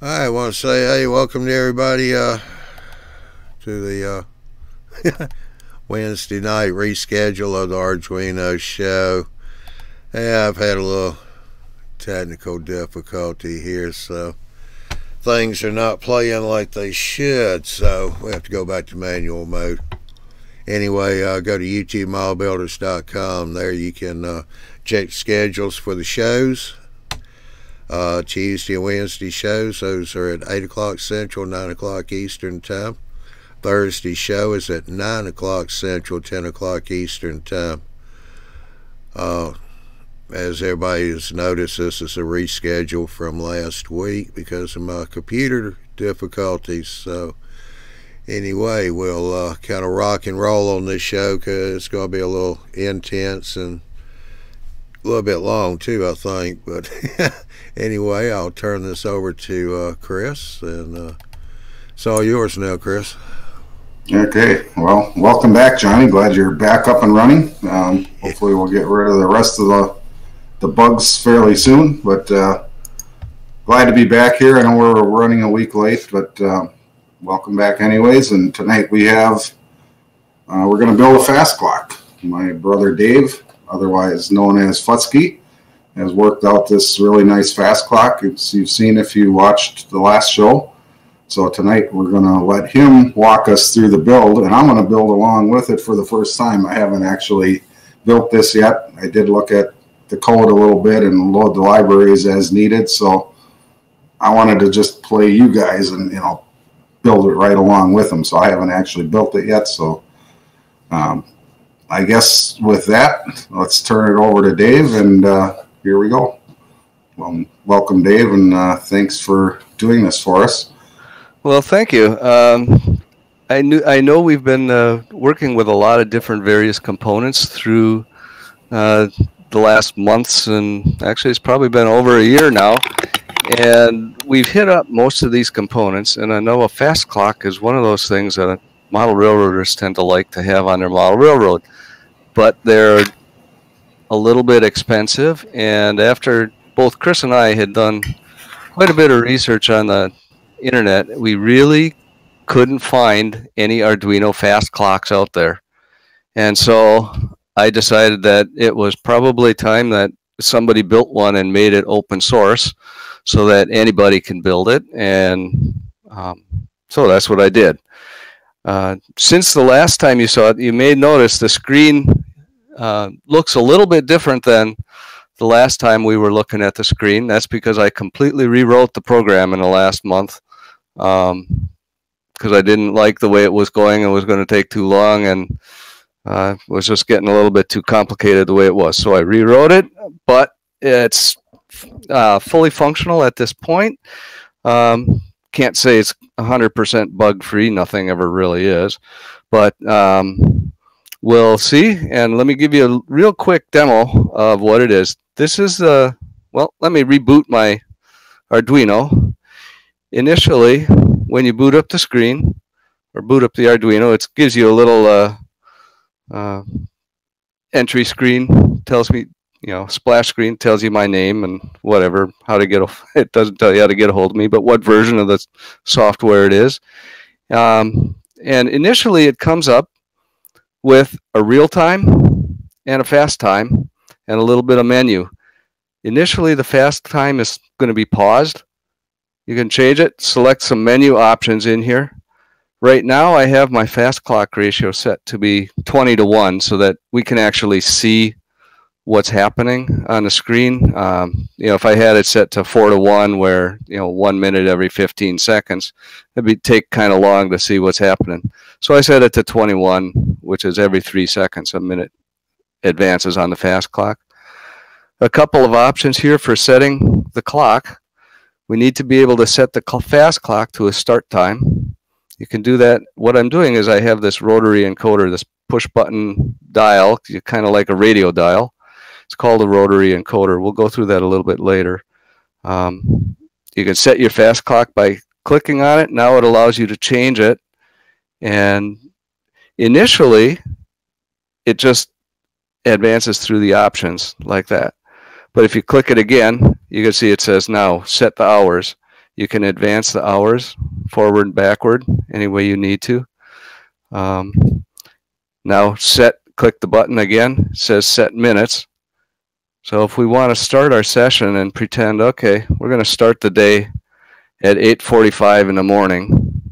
I want to say, hey, welcome to everybody to the Wednesday night reschedule of the Arduino show. Yeah, I've had a little technical difficulty here, so things are not playing like they should, so we have to go back to manual mode. Anyway, go to YouTubeModelBuilders.com. There you can check schedules for the shows. Tuesday and Wednesday shows, those are at 8 o'clock Central, 9 o'clock Eastern Time. Thursday show is at 9 o'clock Central, 10 o'clock Eastern Time. As everybody has noticed, this is a reschedule from last week because of my computer difficulties. So anyway, we'll kind of rock and roll on this show because it's going to be a little intense and a little bit long too, I think. But anyway, I'll turn this over to Chris, and it's all yours now, Chris. Okay, well, welcome back, Johnny. Glad you're back up and running. Hopefully we'll get rid of the rest of the bugs fairly soon, but glad to be back here. I know we're running a week late, but welcome back anyways. And tonight we have, we're going to build a fast clock. My brother Dave, otherwise known as Futsky, has worked out this really nice fast clock. You've seen if you watched the last show. So tonight we're going to let him walk us through the build, and I'm going to build along with it for the first time. I haven't actually built this yet. I did look at the code a little bit and load the libraries as needed. So I wanted to just play you guys and, build it right along with them. So I haven't actually built it yet. So I guess with that, let's turn it over to Dave, and here we go. Well, welcome, Dave, and thanks for doing this for us. Well, thank you. I know we've been working with a lot of different various components through the last months, and actually it's probably been over a year now. And we've hit up most of these components, and I know a fast clock is one of those things that model railroaders tend to like to have on their model railroad. But they're a little bit expensive, and after both Chris and I had done quite a bit of research on the internet, we really couldn't find any Arduino fast clocks out there. And so I decided that it was probably time that somebody built one and made it open source so that anybody can build it. And so that's what I did. Since the last time you saw it, you may notice the screen looks a little bit different than the last time we were looking at the screen. That's because I completely rewrote the program in the last month because I didn't like the way it was going. It was going to take too long, and was just getting a little bit too complicated the way it was. So I rewrote it, but it's fully functional at this point. Can't say it's 100% bug-free. Nothing ever really is. But we'll see. And let me give you a real quick demo of what it is. This is well, let me reboot my Arduino. Initially, when you boot up the screen or boot up the Arduino, it gives you a little entry screen. Tells me, splash screen, tells you my name and whatever, how to get it doesn't tell you how to get a hold of me, but what version of the software it is. And initially it comes up with a real time and a fast time and a little bit of menu. Initially the fast time is going to be paused. You can change it, select some menu options in here. Right now I have my fast clock ratio set to be 20:1 so that we can actually see what's happening on the screen. If I had it set to 4:1 where 1 minute every 15 seconds, it'd take kind of long to see what's happening. So I set it to 21, which is every 3 seconds a minute advances on the fast clock. A couple of options here for setting the clock. We need to be able to set the fast clock to a start time. You can do that. What I'm doing is I have this rotary encoder, this push button dial, kind of like a radio dial. It's called a rotary encoder. We'll go through that a little bit later. You can set your fast clock by clicking on it. Now it allows you to change it. And initially, it just advances through the options like that. But if you click it again, you can see it says now set the hours. You can advance the hours forward and backward any way you need to. Now click the button again. It says set minutes. So if we want to start our session and pretend, okay, we're going to start the day at 8:45 in the morning,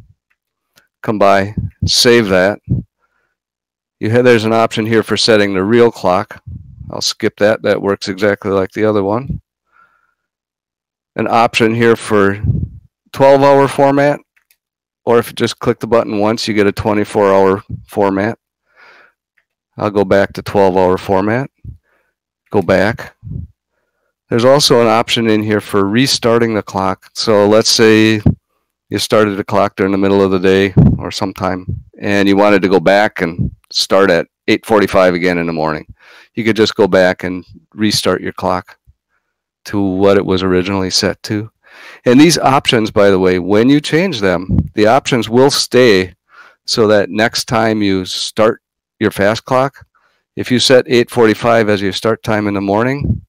come by, save that. There's an option here for setting the real clock. I'll skip that. That works exactly like the other one. An option here for 12-hour format, or if you just click the button once, you get a 24-hour format. I'll go back to 12-hour format. Go back. There's also an option in here for restarting the clock. So let's say you started the clock during the middle of the day or sometime, and you wanted to go back and start at 8:45 again in the morning. You could just go back and restart your clock to what it was originally set to. And these options, by the way, when you change them, the options will stay so that next time you start your fast clock, if you set 8:45 as your start time in the morning,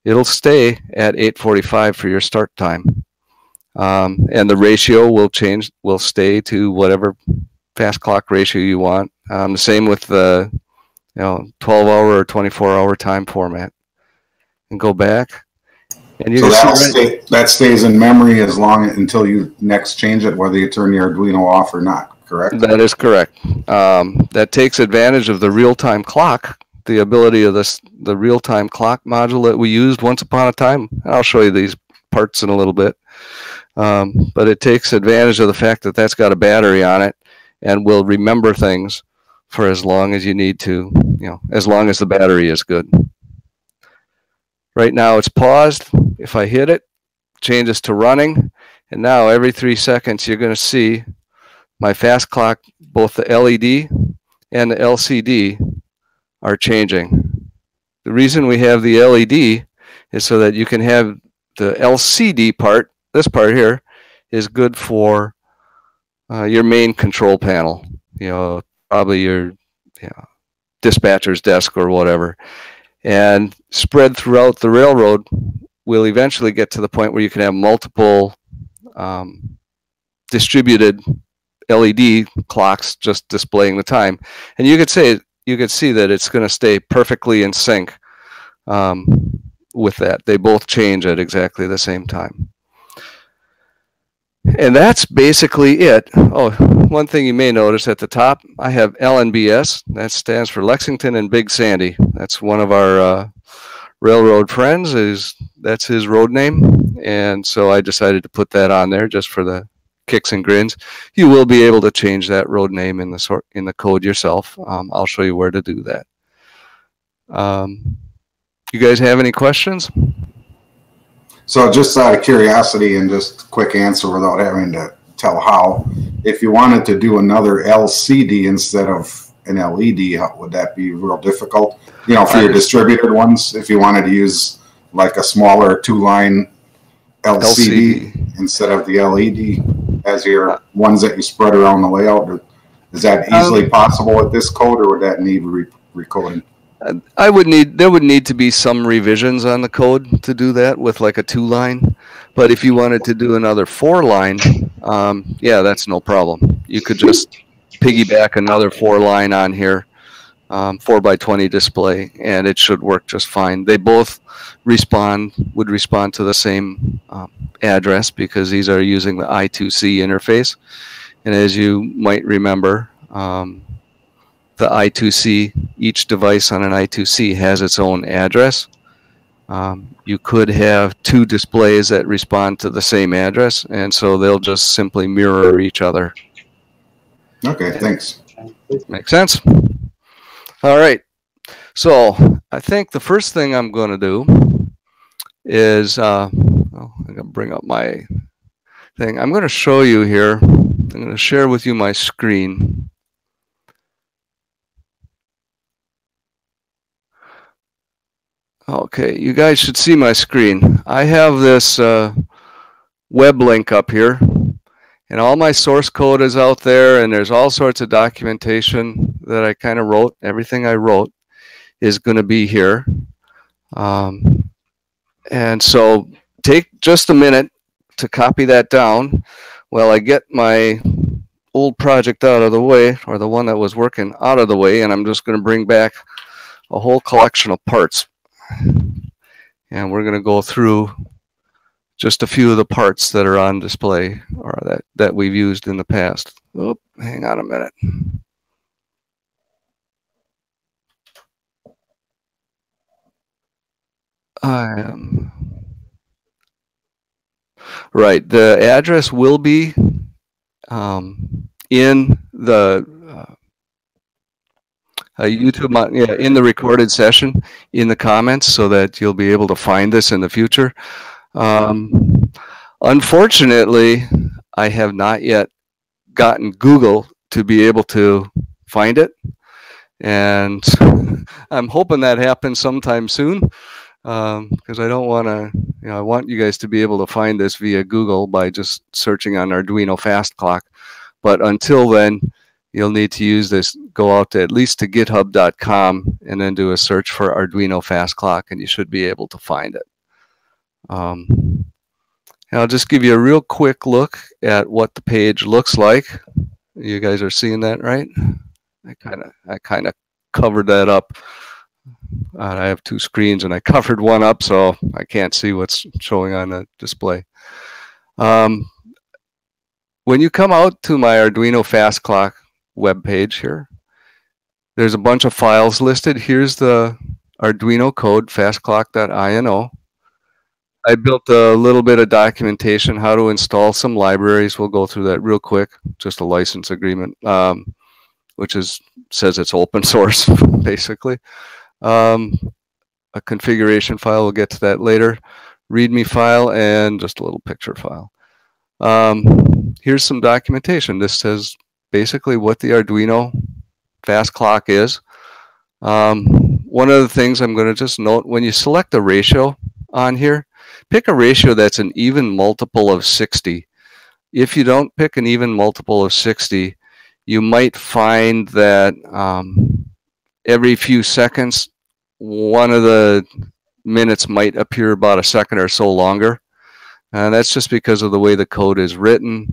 it'll stay at 8:45 for your start time. And the ratio will stay to whatever fast clock ratio you want. The same with the 12-hour or 24-hour time format. And go back. And you so that stays in memory until you next change it, whether you turn the Arduino off or not, correct? That is correct. That takes advantage of the real-time clock, the ability of the real-time clock module that we used once upon a time. I'll show you these parts in a little bit. But it takes advantage of the fact that that's got a battery on it and will remember things for as long as you need to, as long as the battery is good. Right now it's paused. If I hit it, changes to running. And now every 3 seconds you're going to see my fast clock, both the LED and the LCD are changing. The reason we have the LED is so that you can have the LCD part, this part here, is good for your main control panel. Probably your dispatcher's desk or whatever. And spread throughout the railroad, we'll eventually get to the point where you can have multiple distributed LED clocks just displaying the time. And you could see that it's going to stay perfectly in sync with that. They both change at exactly the same time. And that's basically it. Oh, one thing you may notice at the top, I have LNBS. That stands for Lexington and Big Sandy. That's one of our railroad friends. That's his road name. And so I decided to put that on there just for the kicks and grins. You will be able to change that road name in the code yourself. I'll show you where to do that. You guys have any questions? So just out of curiosity and just a quick answer without having to tell how, if you wanted to do another LCD instead of an LED, would that be real difficult? For your distributed ones, if you wanted to use like a smaller 2-line LCD instead of the LED as your ones that you spread around the layout, is that easily possible with this code, or would that need recoding? There would need to be some revisions on the code to do that with like a 2-line. But if you wanted to do another 4-line, yeah, that's no problem. You could just piggyback another 4-line on here, 4x20 display, and it should work just fine. They both would respond to the same address because these are using the I2C interface. And as you might remember, the I2C, each device on an I2C has its own address. You could have 2 displays that respond to the same address, and so they'll just simply mirror each other. Okay, thanks. Makes sense? All right. So I think the first thing I'm going to do is, I'm going to bring up my thing. I'm going to show you here. I'm going to share with you my screen. Okay, you guys should see my screen. I have this web link up here, and all my source code is out there, and there's all sorts of documentation that I kind of wrote. Everything I wrote is going to be here. And so take just a minute, to copy that down, well, I get my old project out of the way, or the one that was working out of the way, and I'm just going to bring back a whole collection of parts. And we're going to go through just a few of the parts that are on display, or that we've used in the past. Oh, hang on a minute. Right, the address will be in the YouTube, yeah, in the recorded session, in the comments, so that you'll be able to find this in the future. Unfortunately, I have not yet gotten Google to be able to find it, and I'm hoping that happens sometime soon, because I don't want to, I want you guys to be able to find this via Google by just searching on Arduino Fast Clock. But until then, you'll need to use this, go out to at least to github.com and then do a search for Arduino Fast Clock, and you should be able to find it. I'll just give you a real quick look at what the page looks like. You guys are seeing that, right? I kind of covered that up. I have two screens and I covered one up, so I can't see what's showing on the display. When you come out to my Arduino Fast Clock webpage here, there's a bunch of files listed. Here's the Arduino code, fastclock.ino. I built a little bit of documentation, how to install some libraries. We'll go through that real quick, just a license agreement, which says it's open source, basically. A configuration file, we'll get to that later. README file, and just a little picture file. Here's some documentation. This says basically what the Arduino Fast Clock is. One of the things I'm going to just note, when you select a ratio on here, pick a ratio that's an even multiple of 60. If you don't pick an even multiple of 60, you might find that every few seconds, one of the minutes might appear about a second or so longer. And that's just because of the way the code is written.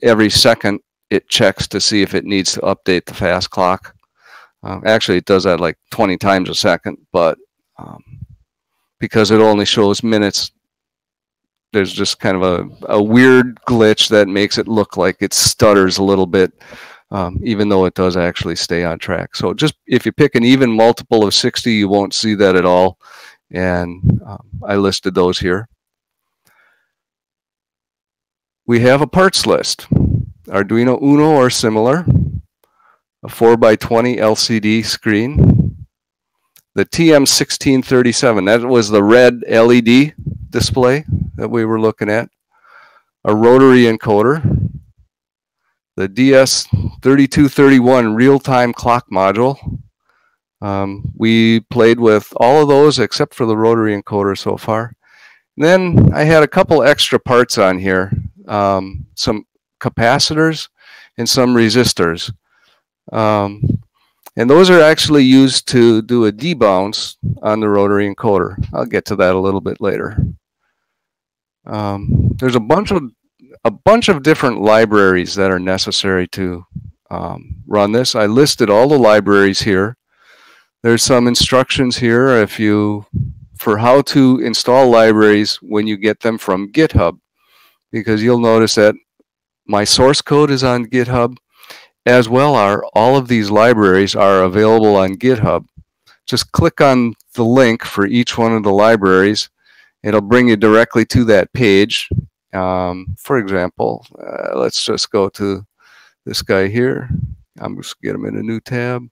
Every second, it checks to see if it needs to update the fast clock. Actually, it does that like 20 times a second, but because it only shows minutes, there's just kind of a weird glitch that makes it look like it stutters a little bit, even though it does actually stay on track. So just if you pick an even multiple of 60, you won't see that at all. And I listed those here. We have a parts list. Arduino Uno or similar, a 4x20 LCD screen, the TM1637, that was the red LED display that we were looking at, a rotary encoder, the DS3231 real-time clock module. We played with all of those except for the rotary encoder so far. And then I had a couple extra parts on here, some capacitors and some resistors. And those are actually used to do a debounce on the rotary encoder. I'll get to that a little bit later. There's a bunch of different libraries that are necessary to run this. I listed all the libraries here. There's some instructions here for how to install libraries when you get them from GitHub, because you'll notice that my source code is on GitHub, as well are all of these libraries are available on GitHub. Just click on the link for each one of the libraries. It'll bring you directly to that page. For example, let's just go to this guy here. I'm just get him in a new tab.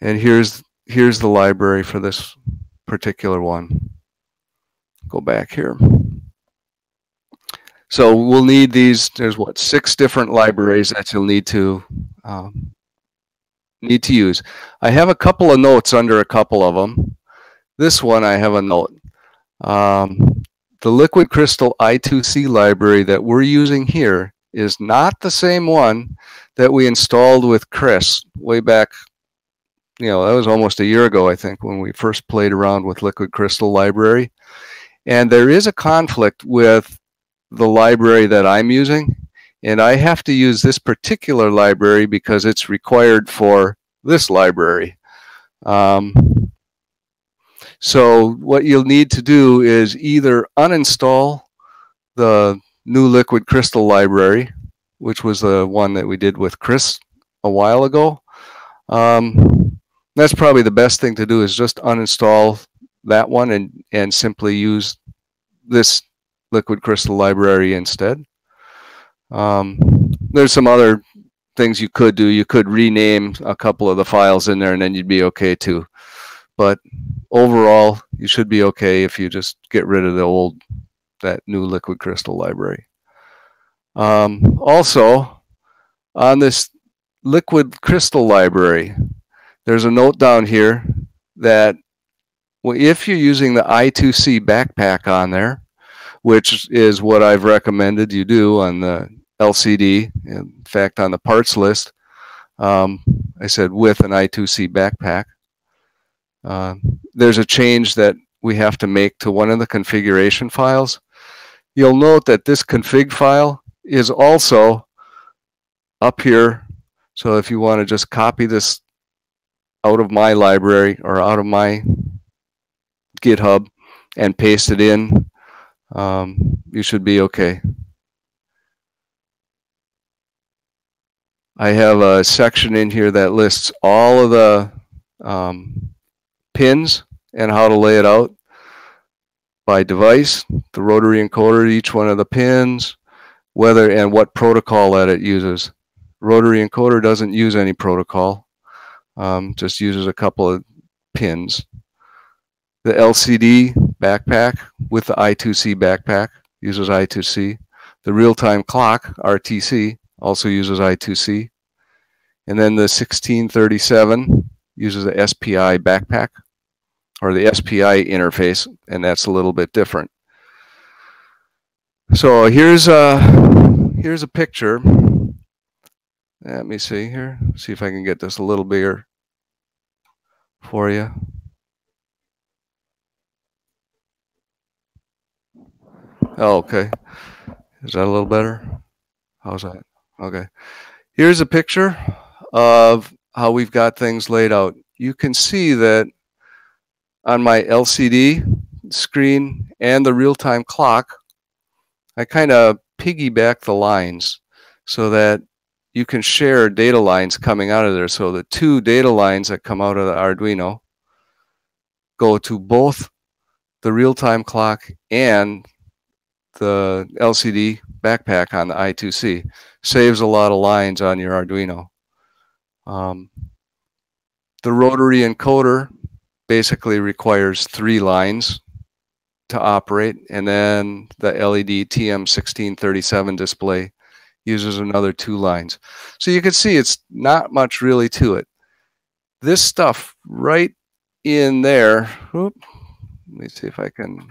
And here's the library for this particular one. Go back here. So we'll need these. There's 6 different libraries that you'll need to use. I have a couple of notes under a couple of them. This one I have a note. The Liquid Crystal I2C library that we're using here is not the same one that we installed with Chris way back. That was almost a year ago, I think, when we first played around with Liquid Crystal library. And there is a conflict with the library that I'm using, and I have to use this particular library because it's required for this library. So what you'll need to do is either uninstall the new liquid crystal library, which was the one that we did with Chris a while ago. That's probably the best thing to do, is just uninstall that one and simply use this liquid crystal library instead. There's some other things you could do. You could rename a couple of the files in there and then you'd be okay too. But overall, you should be okay if you just get rid of that new liquid crystal library. Also, on this liquid crystal library, there's a note down here that if you're using the I2C backpack on there, which is what I've recommended you do on the LCD, in fact on the parts list, I said with an I2C backpack, there's a change that we have to make to one of the configuration files. You'll note that this config file is also up here. So if you want to just copy this out of my library or out of my GitHub and paste it in, you should be okay. I have a section in here that lists all of the pins and how to lay it out by device, the rotary encoder, each one of the pins, whether and what protocol that it uses. Rotary encoder doesn't use any protocol, just uses a couple of pins. The LCD backpack with the I2C backpack uses I2C. The real-time clock, RTC, also uses I2C. And then the 1637 uses the SPI backpack, or the SPI interface, and that's a little bit different. So here's a picture. Let me see here. See if I can get this a little bigger for you. Oh, okay. Is that a little better? How's that? Okay. Here's a picture of how we've got things laid out. You can see that on my LCD screen and the real-time clock, I kind of piggyback the lines so that you can share data lines coming out of there. So the two data lines that come out of the Arduino go to both the real-time clock and the LCD backpack on the I2C. Saves a lot of lines on your Arduino. The rotary encoder basically requires 3 lines to operate, and then the LED TM1637 display uses another 2 lines. So you can see it's not much really to it. This stuff right in there, whoop, let me see if I can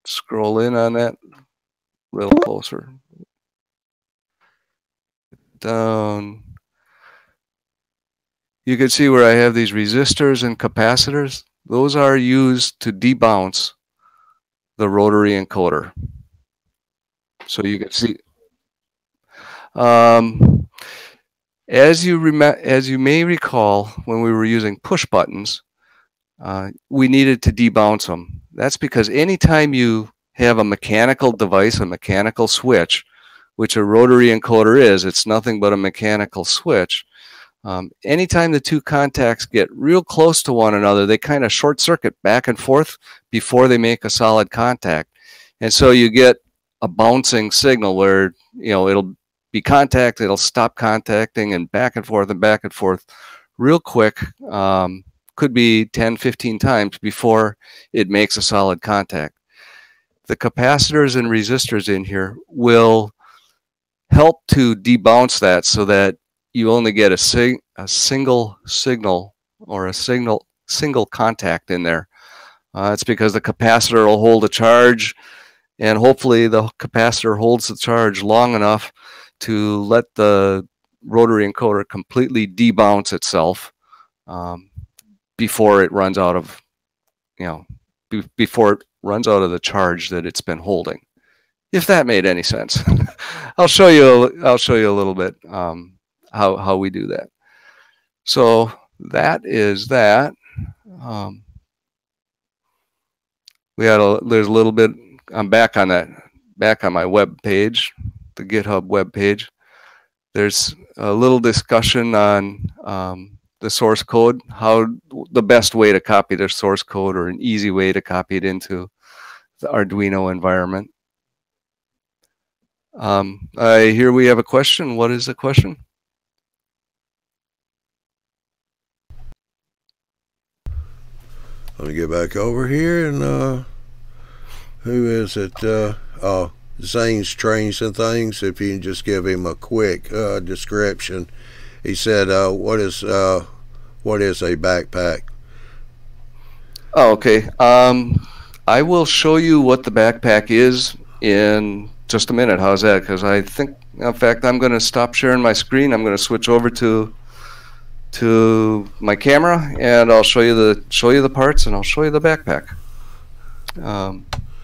scroll in on that a little closer. Down. You can see where I have these resistors and capacitors. Those are used to debounce the rotary encoder. So you can see, as you may recall, when we were using push buttons, we needed to debounce them. That's because anytime you have a mechanical device, a mechanical switch, which a rotary encoder is, it's nothing but a mechanical switch. Anytime the two contacts get real close to one another, they kind of short circuit back and forth before they make a solid contact. And so you get a bouncing signal where, you know, it'll be contact, it'll stop contacting, and back and forth real quick. Could be 10, 15 times before it makes a solid contact. The capacitors and resistors in here will help to debounce that so that you only get a single signal or a single contact in there. It's because the capacitor will hold a charge, and hopefully the capacitor holds the charge long enough to let the rotary encoder completely debounce itself before it runs out of, before runs out of the charge that it's been holding. If that made any sense. I'll show you a little bit how we do that. So that is that. There's a little bit. I'm back on my web page, the GitHub web page. There's a little discussion on the source code, how the best way to copy the source code, or an easy way to copy it into the Arduino environment. I hear we have a question. What is the question? Let me get back over here, and who is it? Oh, Zane's Trains and Things. If you can just give him a quick description. He said, what is a backpack? Oh, okay. I will show you what the backpack is in just a minute. How's that? Because I think, in fact, I'm going to stop sharing my screen. I'm going to switch over to my camera, and I'll show you the parts, and I'll show you the backpack.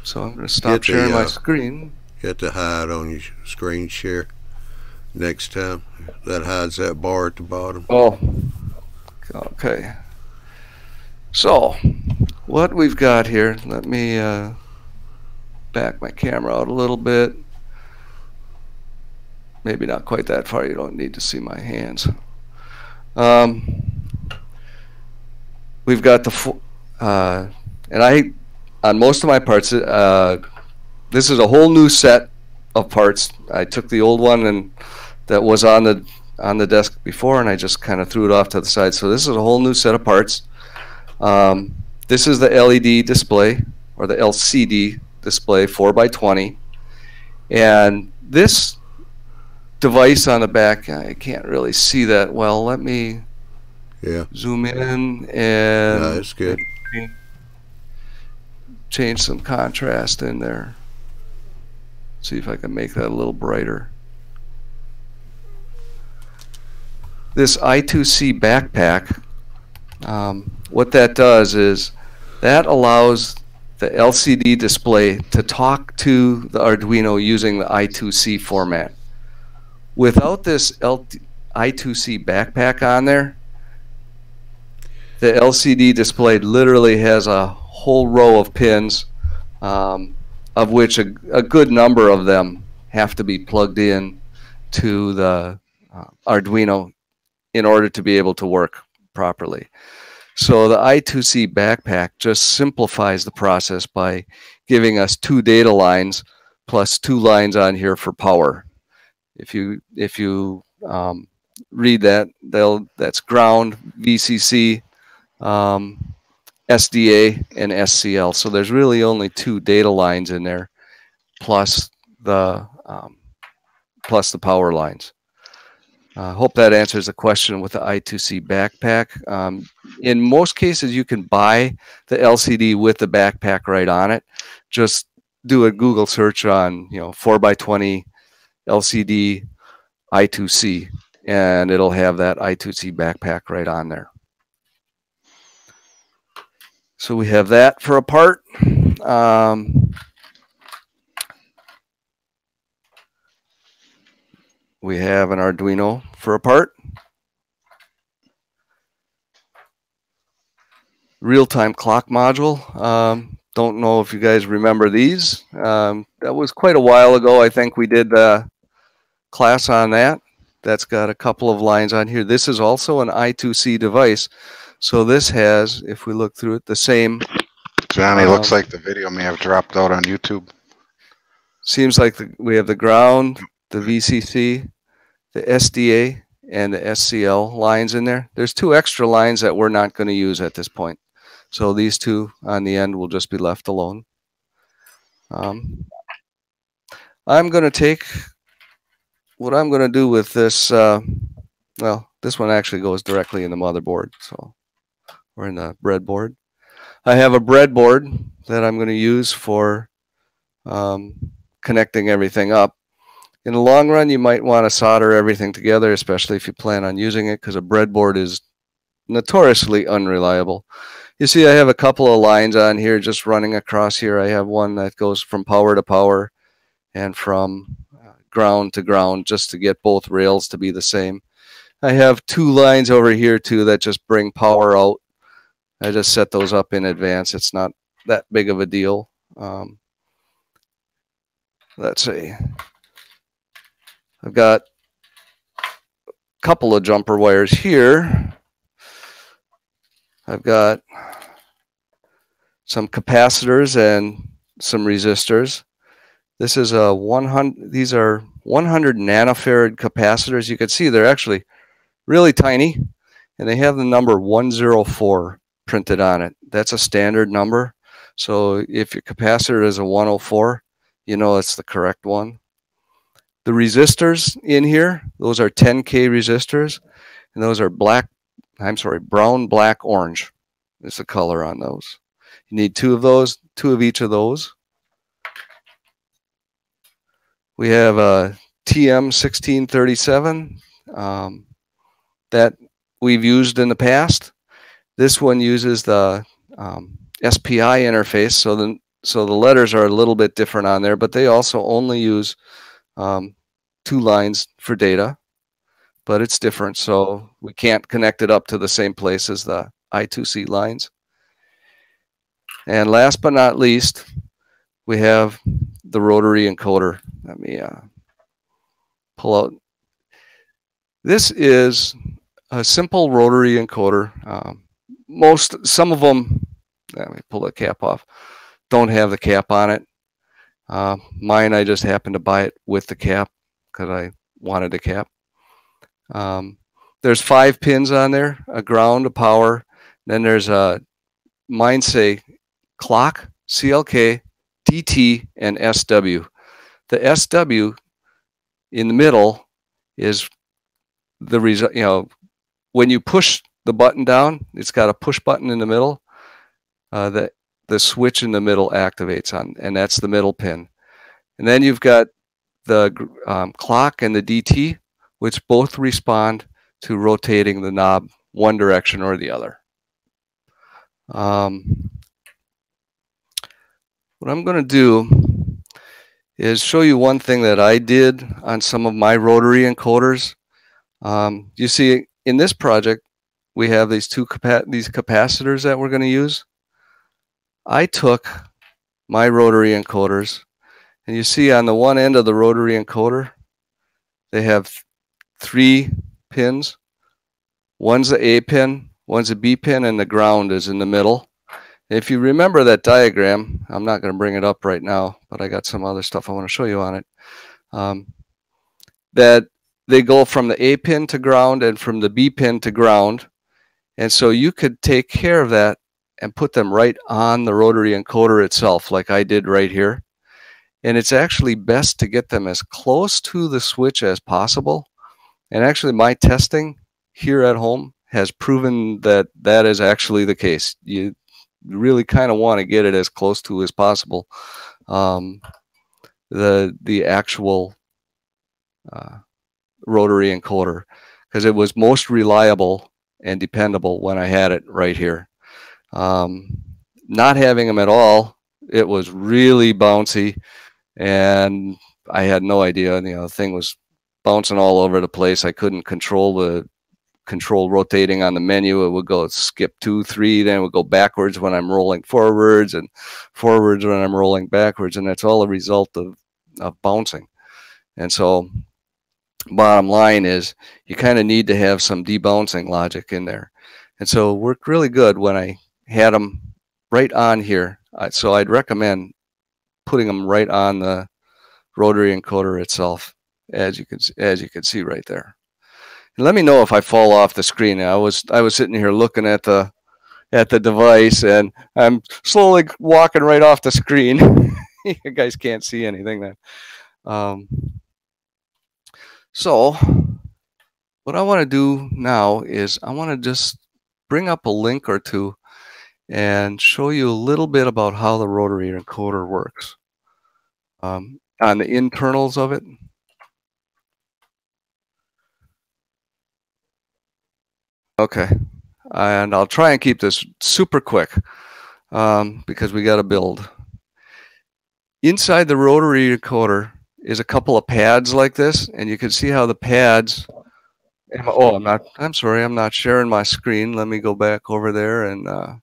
So I'm going to stop sharing my screen. You have to hide on your screen share next time. That hides that bar at the bottom. Oh, okay. So what we've got here, let me back my camera out a little bit. Maybe not quite that far. You don't need to see my hands. We've got and on most of my parts, this is a whole new set of parts. I took the old one and that was on the desk before, and I just kind of threw it off to the side. So this is a whole new set of parts. This is the LED display, or the LCD display, 4x20, and this device on the back, I can't really see that well. Let me zoom in and that's good. Change some contrast in there. See if I can make that a little brighter. This I2C backpack, what that does is that allows the LCD display to talk to the Arduino using the I2C format. Without this I2C backpack on there, the LCD display literally has a whole row of pins, of which a good number of them have to be plugged in to the Arduino in order to be able to work properly. So the I2C backpack just simplifies the process by giving us 2 data lines plus 2 lines on here for power. If you read that, that's ground, VCC, SDA, and SCL. So there's really only 2 data lines in there, plus the power lines. I hope that answers the question with the I2C backpack. In most cases, you can buy the LCD with the backpack right on it. Just do a Google search on 4x20 LCD I2C, and it'll have that I2C backpack right on there. So we have that for a part. We have an Arduino for a part. Real-time clock module. Don't know if you guys remember these. That was quite a while ago. I think we did the class on that. That's got a couple of lines on here. This is also an I2C device. So this has, if we look through it, the same. Johnny, looks like the video may have dropped out on YouTube. Seems like we have the ground, the VCC, the SDA, and the SCL lines in there. There's 2 extra lines that we're not going to use at this point. So these 2 on the end will just be left alone. I'm going to take what I'm going to do with this. Well, this one actually goes directly in the motherboard. So we're in the breadboard. I have a breadboard that I'm going to use for connecting everything up. In the long run, you might want to solder everything together, especially if you plan on using it, because a breadboard is notoriously unreliable. You see, I have a couple of lines on here just running across here. I have one that goes from power to power and from ground to ground just to get both rails to be the same. I have two lines over here too that just bring power out. I just set those up in advance. It's not that big of a deal. Let's see. I've got a couple of jumper wires here. I've got some capacitors and some resistors. This is a 100. These are 100 nanofarad capacitors. You can see they're actually really tiny, and they have the number 104 printed on it. That's a standard number. So if your capacitor is a 104, you know it's the correct one. The resistors in here, those are 10K resistors, and those are brown, black, orange is the color on those. You need two of those, two of each of those. We have a TM1637 that we've used in the past. This one uses the SPI interface, so the letters are a little bit different on there, but they also only use 2 lines for data, but it's different, so we can't connect it up to the same place as the I2C lines. And last but not least, we have the rotary encoder. Let me pull out. This is a simple rotary encoder. Some of them, let me pull the cap off, don't have the cap on it. Mine, I just happened to buy it with the cap because I wanted a cap. There's 5 pins on there, a ground, a power. Then there's mine say clock, CLK, DT, and SW. The SW in the middle is the result. You know, when you push the button down, it's got a push button in the middle. The switch in the middle activates on, and that's the middle pin. And then you've got the clock and the DT, which both respond to rotating the knob one direction or the other. What I'm going to do is show you one thing that I did on some of my rotary encoders. You see, in this project, we have these these capacitors that we're going to use. I took my rotary encoders, and you see on the one end of the rotary encoder, they have 3 pins. One's the A pin, one's a B pin, and the ground is in the middle. If you remember that diagram, I'm not going to bring it up right now, but I got some other stuff I want to show you on it. That they go from the A pin to ground and from the B pin to ground. And so you could take care of that and put them right on the rotary encoder itself, like I did right here. And it's actually best to get them as close to the switch as possible. And actually my testing here at home has proven that that is actually the case. You really kind of want to get it as close to as possible. The actual rotary encoder, because it was most reliable and dependable when I had it right here. Not having them at all, it was really bouncy, and I had no idea. You know, the thing was bouncing all over the place. I couldn't control rotating on the menu. It would go skip 2, 3, then it would go backwards when I'm rolling forwards, and forwards when I'm rolling backwards, and that's all a result of bouncing. And so bottom line is you kind of need to have some debouncing logic in there. And so it worked really good when I had them right on here. So I'd recommend putting them right on the rotary encoder itself, as you can see right there. And let me know if I fall off the screen. I was sitting here looking at the device, and I'm slowly walking right off the screen. You guys can't see anything then. So what I want to do now is I want to just bring up a link or two and show you a little bit about how the rotary encoder works on the internals of it. Okay. And I'll try and keep this super quick because we got to build. Inside the rotary encoder is a couple of pads like this, and you can see how the pads. Oh, I'm sorry, I'm not sharing my screen. Let me go back over there and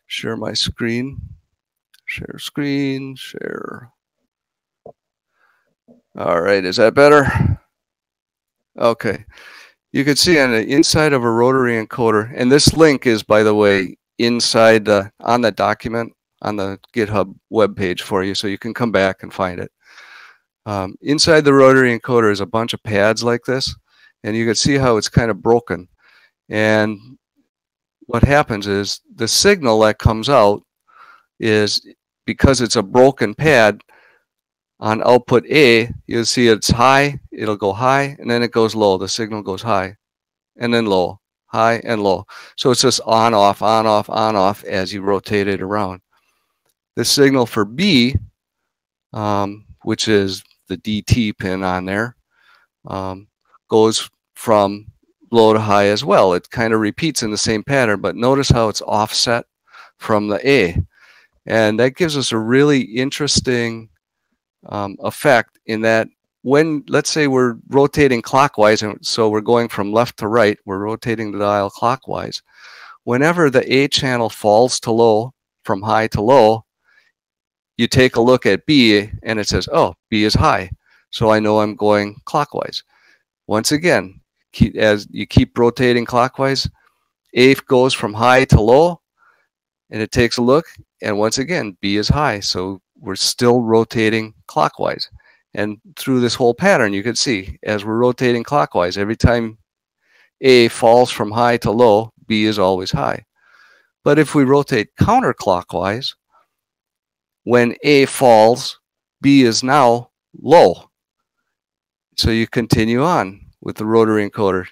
share my screen. Share screen, share. All right, is that better? Okay. You can see on the inside of a rotary encoder, and this link is, by the way, inside on the document on the GitHub webpage for you, so you can come back and find it. Inside the rotary encoder is a bunch of pads like this, and you can see how it's kind of broken. And what happens is the signal that comes out is, because it's a broken pad, on output A, you'll see it's high, it'll go high, and then it goes low. The signal goes high, and then low, high, and low. So it's just on, off, on, off, on, off as you rotate it around. The signal for B, which is the DT pin on there, goes from low to high as well. It kind of repeats in the same pattern, but notice how it's offset from the A. And that gives us a really interesting effect in that when, let's say we're rotating clockwise, and so we're going from left to right, we're rotating the dial clockwise. Whenever the A channel falls to low, from high to low, you take a look at B and it says, oh, B is high. So I know I'm going clockwise. Once again, as you keep rotating clockwise, A goes from high to low, and it takes a look, and once again, B is high. So we're still rotating clockwise. And through this whole pattern, you can see, as we're rotating clockwise, every time A falls from high to low, B is always high. But if we rotate counterclockwise, when A falls, B is now low. So you continue on with the rotary encoder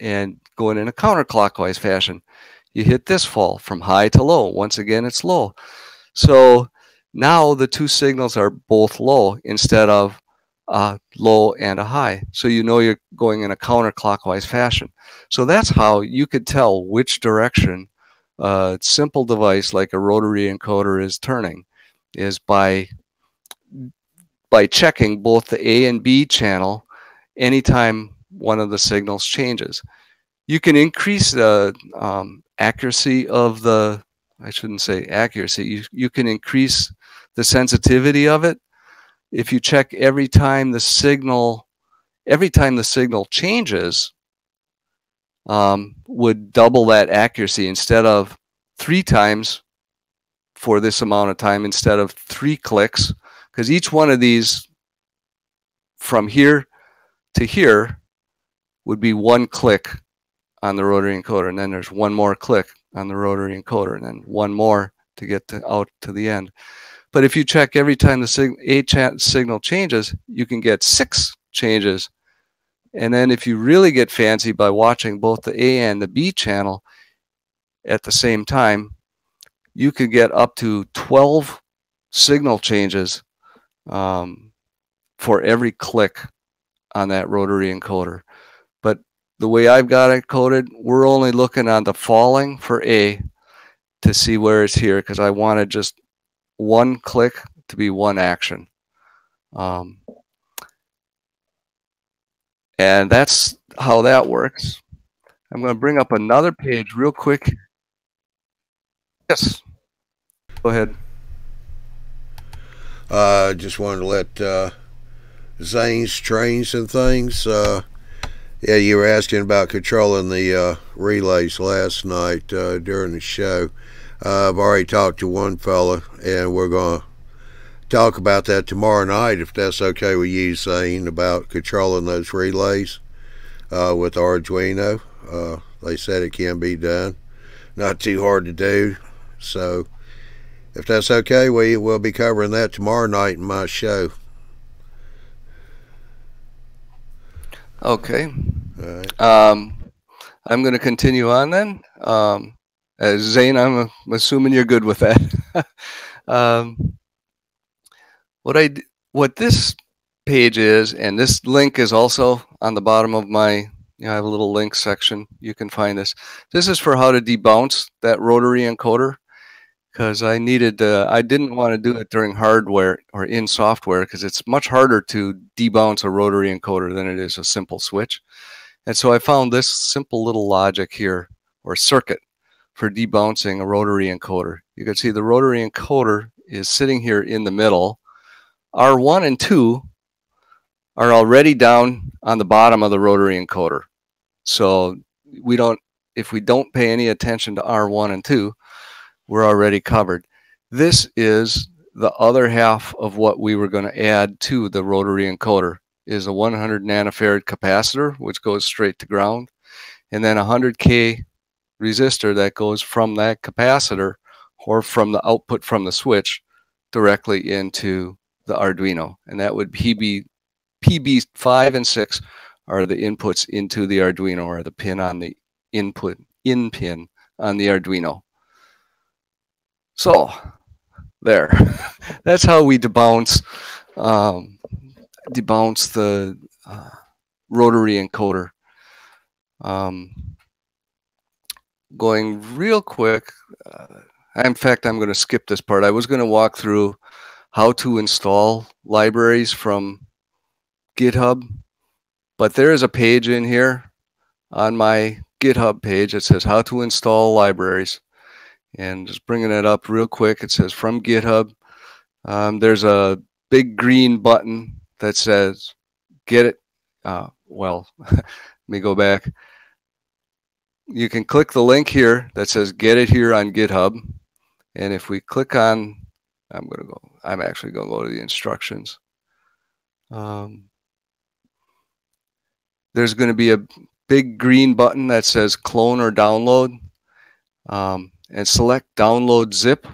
and going in a counterclockwise fashion. You hit this fall from high to low. Once again, it's low. So now the two signals are both low instead of a low and a high. So you know you're going in a counterclockwise fashion. So that's how you could tell which direction a simple device like a rotary encoder is turning, is by checking both the A and B channel anytime one of the signals changes. You can increase the accuracy of the, I shouldn't say accuracy, you can increase the sensitivity of it if you check every time the signal changes, would double that accuracy. Instead of 3 times for this amount of time, instead of 3 clicks, because each one of these from here to here would be 1 click on the rotary encoder, and then there's 1 more click on the rotary encoder, and then 1 more to get out to the end. But if you check every time the signal changes, you can get 6 changes. And then if you really get fancy by watching both the A and the B channel at the same time, you could get up to 12 signal changes for every click on that rotary encoder. But the way I've got it coded, we're only looking on the falling for A to see where it's here, because I wanted just 1 click to be 1 action. And that's how that works. I'm going to bring up another page real quick. Yes, go ahead. Just wanted to let Zane's trains and things. Yeah, you were asking about controlling the relays last night during the show. I've already talked to one fella, and we're going to talk about that tomorrow night, if that's okay with you, Zane, about controlling those relays with Arduino. They said it can be done. Not too hard to do. So if that's okay, we'll be covering that tomorrow night in my show. Okay. All right. I'm going to continue on then. Zane, I'm assuming you're good with that. What this page is, and this link is also on the bottom of my I have a little link section. You can find this. This is for how to debounce that rotary encoder, because I didn't want to do it during hardware or in software, because it's much harder to debounce a rotary encoder than it is a simple switch. And so I found this simple little logic here, or circuit, for debouncing a rotary encoder. You can see the rotary encoder is sitting here in the middle. R1 and 2 are already down on the bottom of the rotary encoder. So if we don't pay any attention to R1 and 2, we're already covered. This is the other half of what we were going to add to the rotary encoder, is a 100 nanofarad capacitor, which goes straight to ground, and then a 100K resistor that goes from that capacitor or from the output from the switch directly into the Arduino. And that would be PB5 and 6 are the inputs into the Arduino, or the pin on the in pin on the Arduino. So there, that's how we debounce the rotary encoder. Going real quick, in fact, I'm going to skip this part. I was going to walk through how to install libraries from GitHub, but there is a page in here on my GitHub page that says how to install libraries. And just bringing it up real quick, it says from GitHub. There's a big green button that says get it. Well, let me go back. You can click the link here that says get it here on GitHub. And if we click on, I'm actually going to go to the instructions. There's going to be a big green button that says clone or download. And select download zip.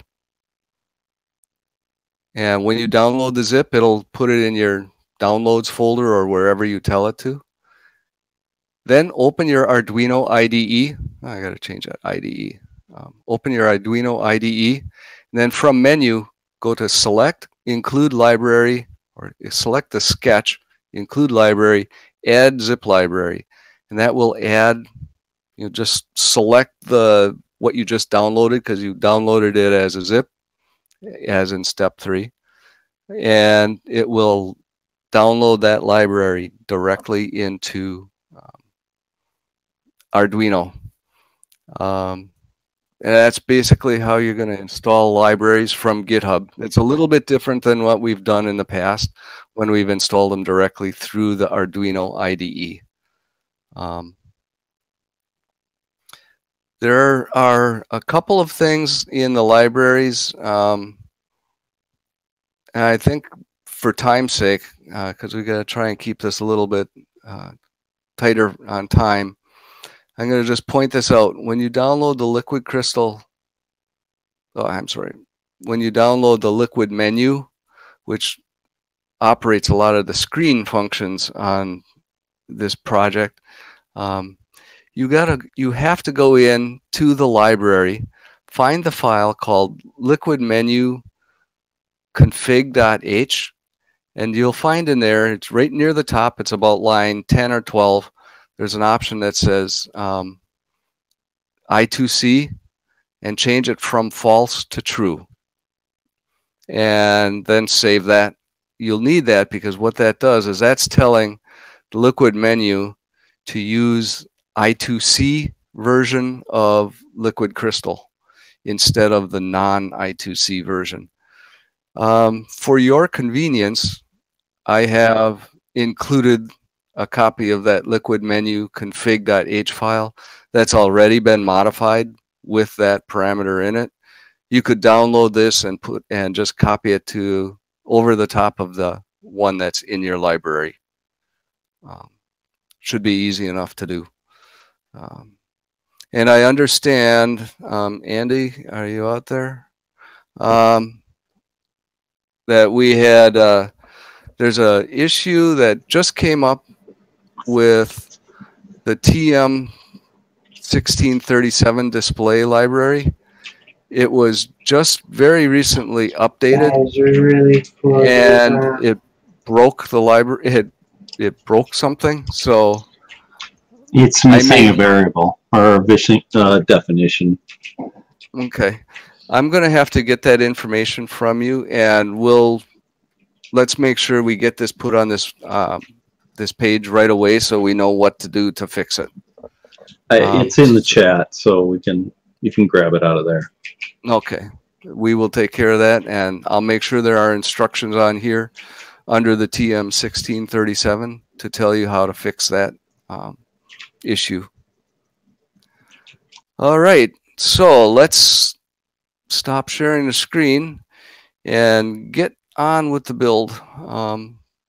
And when you download the zip, it'll put it in your downloads folder or wherever you tell it to. Then open your Arduino IDE. I got to change that IDE. Open your Arduino IDE. And then from menu, go to select, include library, or select the sketch, include library, add zip library. And that will add, just select what you just downloaded, because you downloaded it as a zip, as in step 3. And it will download that library directly into Arduino. And that's basically how you're going to install libraries from GitHub. It's a little bit different than what we've done in the past when we've installed them directly through the Arduino IDE. There are a couple of things in the libraries, and I think for time's sake, because we got to try and keep this a little bit tighter on time, I'm going to just point this out. When you download the Liquid Crystal, when you download the Liquid menu, which operates a lot of the screen functions on this project, you have to go in to the library, find the file called liquid menu config.h, and you'll find in there, it's right near the top, it's about line 10 or 12, there's an option that says I2C, and change it from false to true. And then save that. You'll need that because what that does is that's telling the Liquid menu to use I2C version of Liquid Crystal instead of the non-I2C version. For your convenience, I have included a copy of that Liquid menu config.h file that's already been modified with that parameter in it. You could download this and just copy it to over the top of the one that's in your library. Should be easy enough to do. And I understand, Andy, are you out there? That we had, there's a issue that just came up with the TM1637 display library. It was just very recently updated, and it broke the library. It broke something. So It's missing a variable or a definition. Okay. I'm going to have to get that information from you, and let's make sure we get this put on this this page right away so we know what to do to fix it. It's in the chat, so you can grab it out of there. Okay. We will take care of that, and I'll make sure there are instructions on here under the TM1637 to tell you how to fix that issue. All right, so let's stop sharing the screen and get on with the build.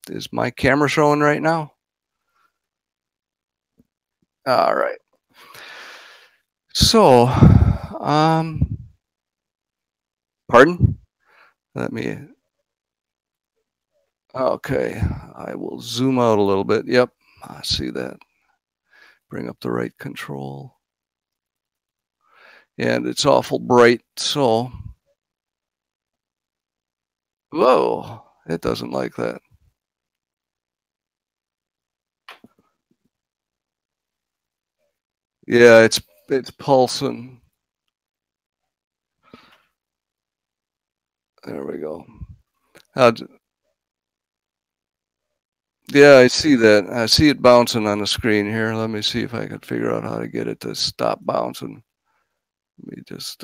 Is my camera showing right now? All right. So, pardon? Let me, okay, I will zoom out a little bit. Yep, I see that. Bring up the right control. And it's awful bright, so, whoa, it doesn't like that. Yeah, it's pulsing. There we go. Yeah, I see that. I see it bouncing on the screen here. Let me see if I can figure out how to get it to stop bouncing. Let me just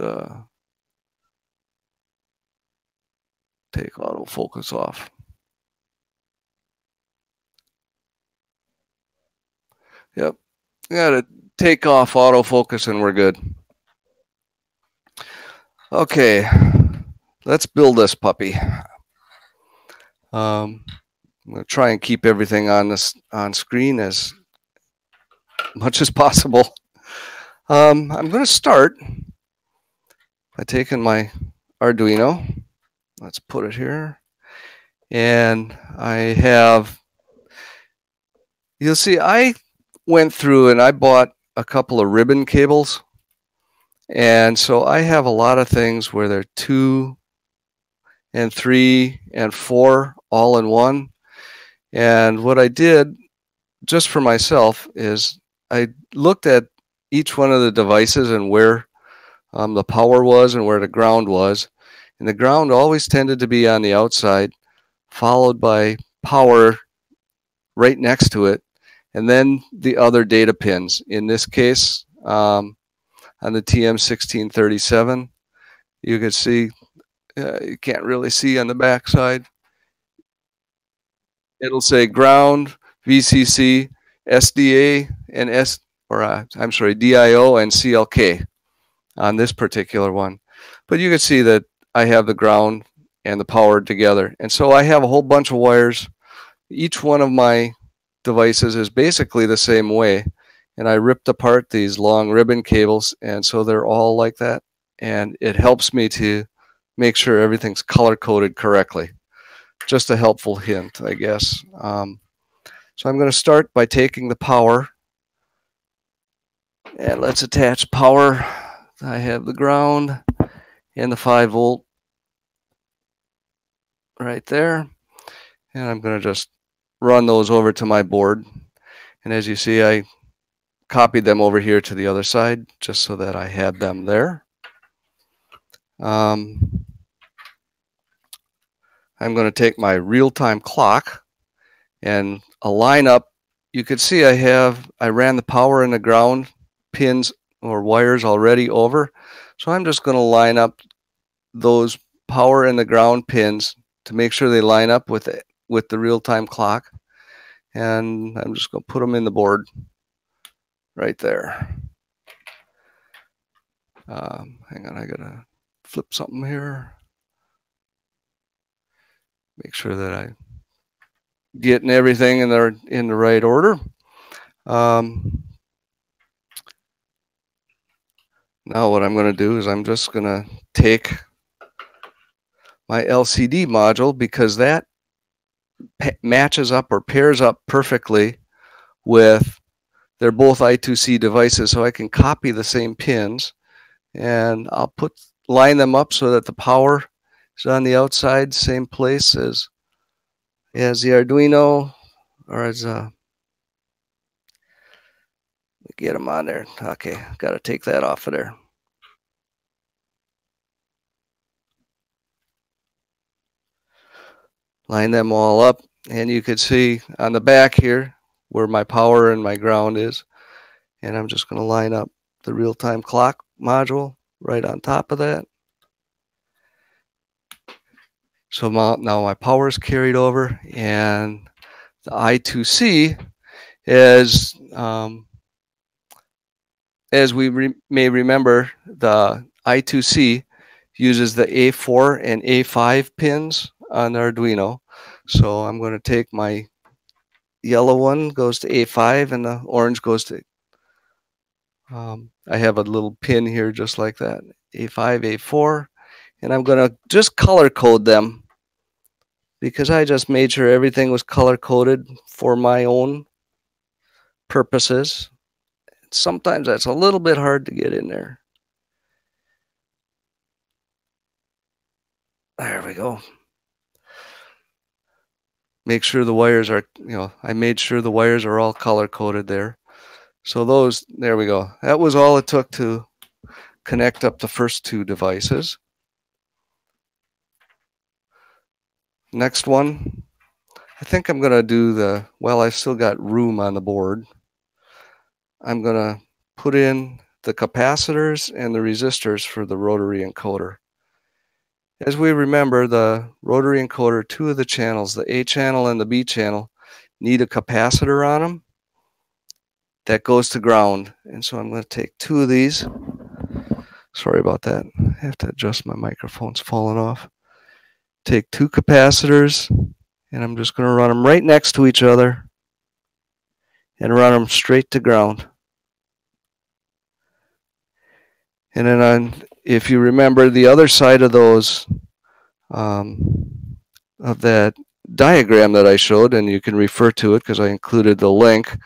take autofocus off. Yep. Got to take off autofocus and we're good. Okay. Let's build this puppy. I'm going to try and keep everything on screen as much as possible. I'm going to start by taking my Arduino. Let's put it here. And you'll see I went through and I bought a couple of ribbon cables. And so I have a lot of things where they're 2 and 3 and 4 all in one. And what I did just for myself is I looked at each one of the devices and where the power was and where the ground was. And the ground always tended to be on the outside, followed by power right next to it, and then the other data pins. In this case, on the TM1637, you can see, you can't really see on the back side. It'll say ground, VCC, SDA, and DIO and CLK on this particular one. But you can see that I have the ground and the power together. And so I have a whole bunch of wires. Each one of my devices is basically the same way. And I ripped apart these long ribbon cables, and so they're all like that. And it helps me to make sure everything's color-coded correctly. Just a helpful hint, I guess. So I'm going to start by taking the power. And let's attach power. I have the ground and the 5-volt right there. And I'm going to just run those over to my board. And as you see, I copied them over here to the other side just so that I had them there. I'm going to take my real-time clock and align up. You can see I ran the power and the ground pins or wires already over. So I'm just going to line up those power and the ground pins to make sure they line up with the real-time clock. And I'm just going to put them in the board right there. Hang on, I got to flip something here. Make sure that I getting everything in the right order. Now what I'm going to do is I'm just going to take my LCD module, because that matches up or pairs up perfectly with, they're both I2C devices, so I can copy the same pins, and I'll line them up so that the power is on the outside, same place as the Arduino, or as get them on there. Okay, got to take that off of there. Line them all up, and you can see on the back here where my power and my ground is. And I'm just going to line up the real-time clock module right on top of that. So now my power is carried over, and the I2C is, as we may remember, the I2C uses the A4 and A5 pins on the Arduino. So I'm going to take my yellow one goes to A5 and the orange goes to, I have a little pin here just like that, A5, A4, and I'm going to just color code them because I just made sure everything was color coded for my own purposes. Sometimes that's a little bit hard to get in there. There we go. Make sure the wires are, I made sure the wires are all color coded there. So those, there we go. That was all it took to connect up the first two devices. Next one, I think I'm going to do the, well, I still got room on the board. I'm going to put in the capacitors and the resistors for the rotary encoder. As we remember, the rotary encoder, two of the channels, the A channel and the B channel, need a capacitor on them that goes to ground. And so I'm going to take two of these. Sorry about that. I have to adjust my microphone's falling off. Take two capacitors, and I'm just going to run them right next to each other and run them straight to ground. And then if you remember the other side of those, of that diagram that I showed, and you can refer to it because I included the link,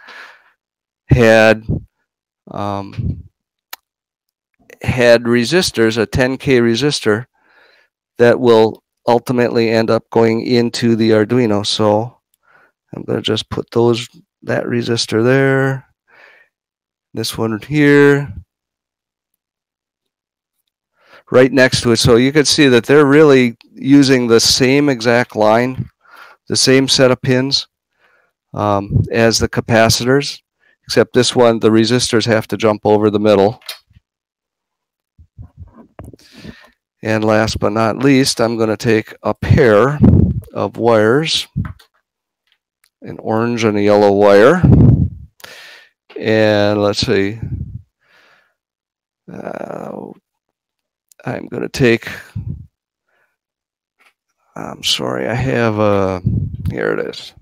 had resistors, a 10K resistor that will ultimately end up going into the Arduino. So I'm going to just put that resistor there, this one here, right next to it. So you can see that they're really using the same exact line, the same set of pins as the capacitors, except this one, the resistors have to jump over the middle. And last but not least, I'm going to take a pair of wires, an orange and a yellow wire. And let's see, I'm going to take, I'm sorry, I have here it is.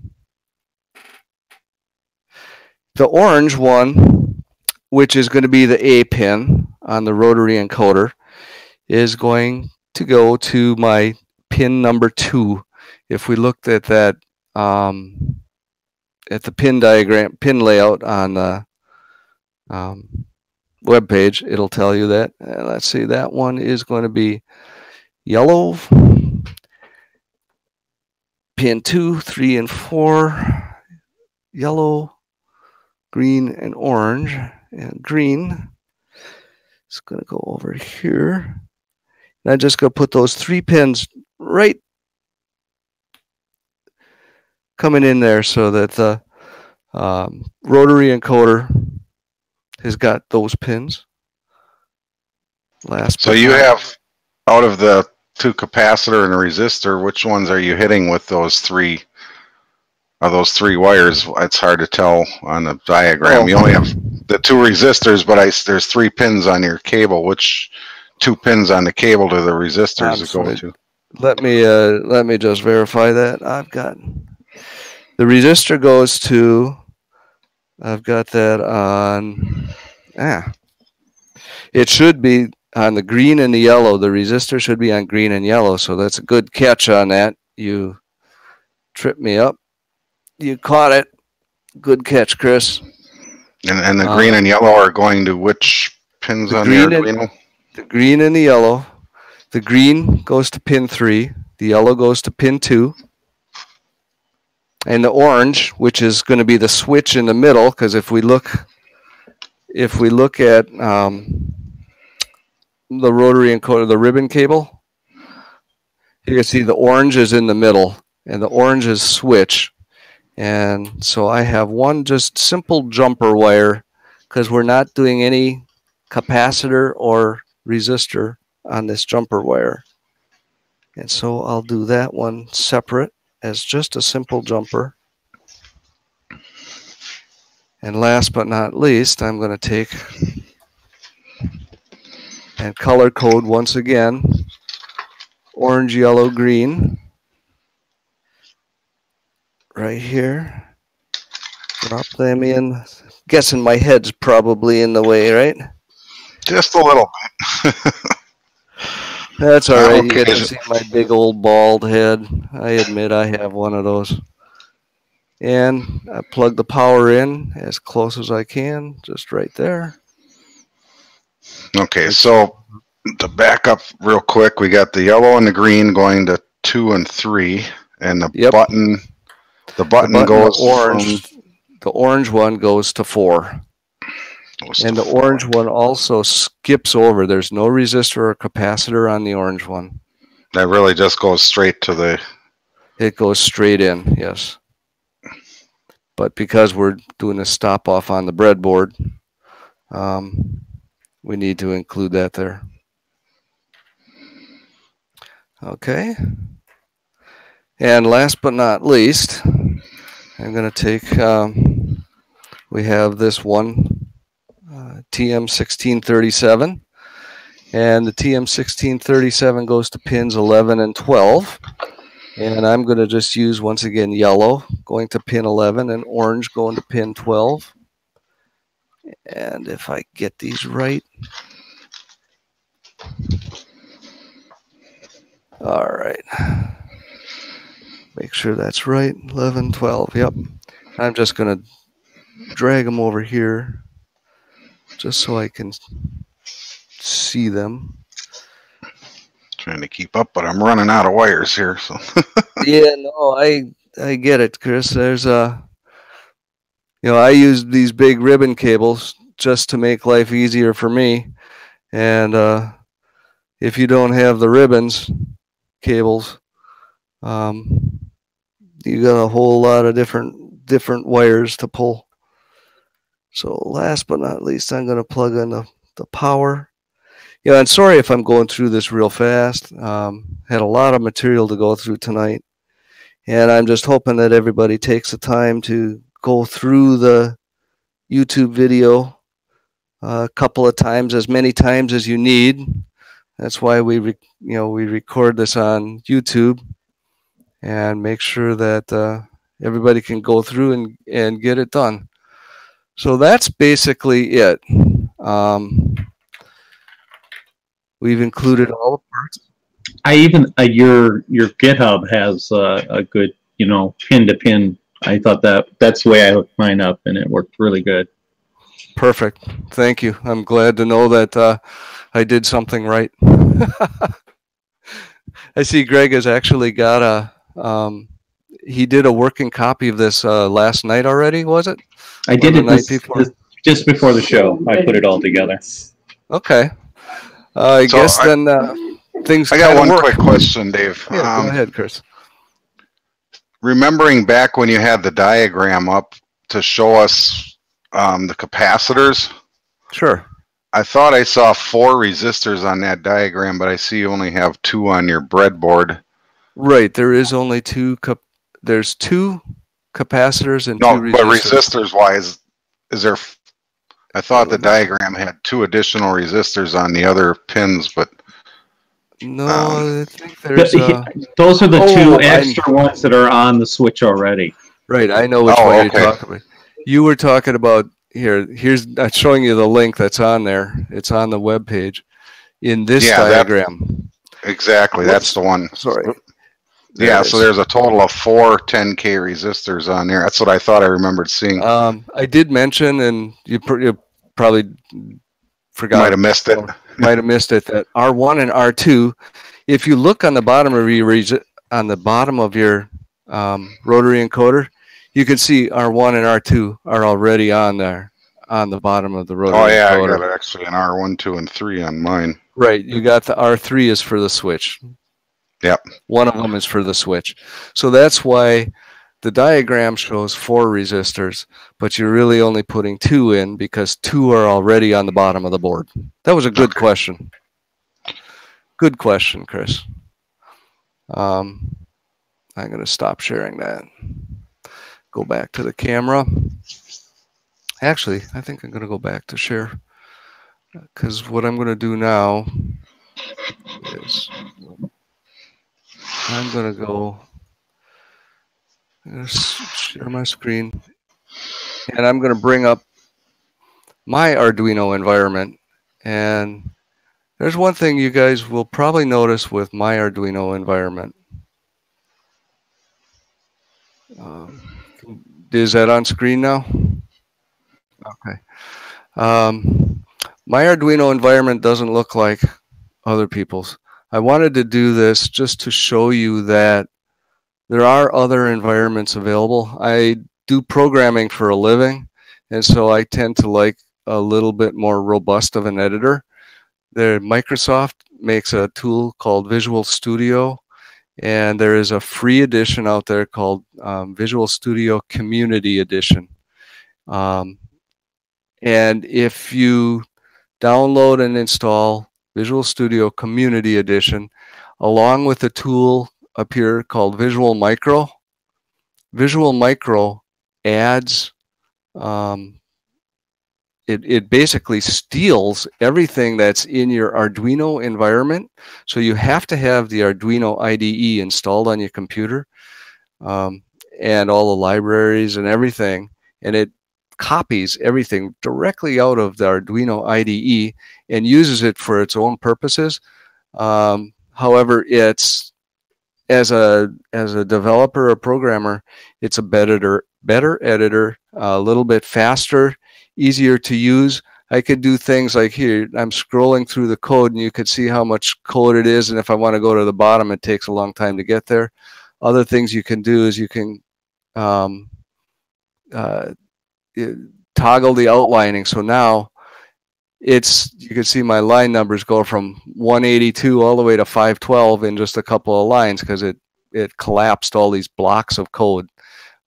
The orange one, which is going to be the A pin on the rotary encoder, is going to go to my pin number 2. If we looked at that, at the pin diagram, pin layout on the web page, it'll tell you that. Let's see, that one is going to be yellow, pin 2, 3, and 4, yellow, green, and orange. And green is going to go over here. And I'm just going to put those 3 pins right coming in there so that the rotary encoder has got those pins. So you have, out of the 2 capacitor and a resistor, which ones are you hitting with those 3? Of those 3 wires, it's hard to tell on the diagram. You only have the 2 resistors, but there's 3 pins on your cable. Which 2 pins on the cable do the resistors go to? Let me just verify that. I've got the resistor goes to. I've got that on. It should be on the green and the yellow. The resistor should be on green and yellow. So that's a good catch on that. You tripped me up. You caught it. Good catch, Chris. And the green and yellow are going to which pins on the Arduino? The green and the yellow. The green goes to pin 3. The yellow goes to pin 2. And the orange, which is going to be the switch in the middle, because if we look if we look at the rotary encoder, the ribbon cable, you can see the orange is in the middle, and the orange is switch. And so I have one just simple jumper wire because we're not doing any capacitor or resistor on this jumper wire. And so I'll do that one separate as just a simple jumper. And last but not least, I'm going to take and color code once again, orange, yellow, green, right here. Drop them in. Guessing my head's probably in the way, right? Just a little bit. That's all right. You get to see my big old bald head. I admit I have one of those. And I plug the power in as close as I can, just right there. Okay, so to back up real quick, we got the yellow and the green going to 2 and 3, and the button goes orange. The orange one goes to 4. And the orange one also skips over. There's no resistor or capacitor on the orange one. That really just goes straight to the... It goes straight in, yes. But because we're doing a stop off on the breadboard, we need to include that there. Okay. And last but not least, I'm going to take, we have this one, TM1637. And the TM1637 goes to pins 11 and 12. And I'm going to just use, once again, yellow going to pin 11 and orange going to pin 12. And if I get these right. All right. Make sure that's right. 11, 12. Yep. I'm just going to drag them over here just so I can see them. Trying to keep up, but I'm running out of wires here. So yeah, no, I get it, Chris. There's I use these big ribbon cables just to make life easier for me. And if you don't have the ribbons cables, you got a whole lot of different wires to pull. So last but not least, I'm going to plug in the power. Yeah, and sorry if I'm going through this real fast. Had a lot of material to go through tonight. And I'm just hoping that everybody takes the time to go through the YouTube video a couple of times, as many times as you need. That's why we record this on YouTube and make sure that everybody can go through and get it done. So that's basically it. We've included all the parts. I even your GitHub has a good pin to pin. I thought that's the way I hooked mine up, and it worked really good. Perfect. Thank you. I'm glad to know that I did something right. I see Greg has actually got he did a working copy of this last night already, was it? I did it just before the show. I put it all together. Okay. I guess then things. I got one quick question, Dave. Yeah, go ahead, Chris. Remembering back when you had the diagram up to show us the capacitors. Sure. I thought I saw 4 resistors on that diagram, but I see you only have 2 on your breadboard. Right. There is only 2. There's 2 capacitors and 2 resistors. But resistors wise, is there? I thought the diagram had 2 additional resistors on the other pins, but no, I think there's. Those are the 2 extra ones that are on the switch already. Right, I know which one you're talking about. You were talking about Here's I'm showing you the link that's on there. It's on the web page in this diagram. Exactly, that's the one. Sorry. Yeah, so there's a total of 4 10K resistors on there. That's what I thought I remembered seeing. I did mention, and you probably forgot. Might have missed it. Might have missed it. That R1 and R2. If you look on the bottom of your rotary encoder, you can see R1 and R2 are already on there. on the bottom of the rotary Oh yeah, encoder. I got actually an R1, 2, and 3 on mine. Right, you got the R3 is for the switch. Yep. One of them is for the switch. So that's why the diagram shows 4 resistors, but you're really only putting 2 in because 2 are already on the bottom of the board. That was a good question. Good question, Chris. I'm going to stop sharing that. Go back to the camera. Actually, I think I'm going to go back to share, because what I'm going to do now is I'm going to share my screen, and I'm going to bring up my Arduino environment. And there's one thing you guys will probably notice with my Arduino environment. Is that on screen now? Okay. My Arduino environment doesn't look like other people's. I wanted to do this just to show you that there are other environments available. I do programming for a living, and so I tend to like a little bit more robust of an editor. Microsoft makes a tool called Visual Studio, and there is a free edition out there called Visual Studio Community Edition. And if you download and install Visual Studio Community Edition, along with a tool up here called Visual Micro adds, it basically steals everything that's in your Arduino environment. So you have to have the Arduino IDE installed on your computer, and all the libraries and everything, and it copies everything directly out of the Arduino IDE and uses it for its own purposes. However, it's as a developer or programmer, it's a better editor, a little bit faster, easier to use. I could do things like here, I'm scrolling through the code and you could see how much code it is, and if I want to go to the bottom, it takes a long time to get there. Other things you can do is you can toggle the outlining. So now you can see my line numbers go from 182 all the way to 512 in just a couple of lines, because it collapsed all these blocks of code.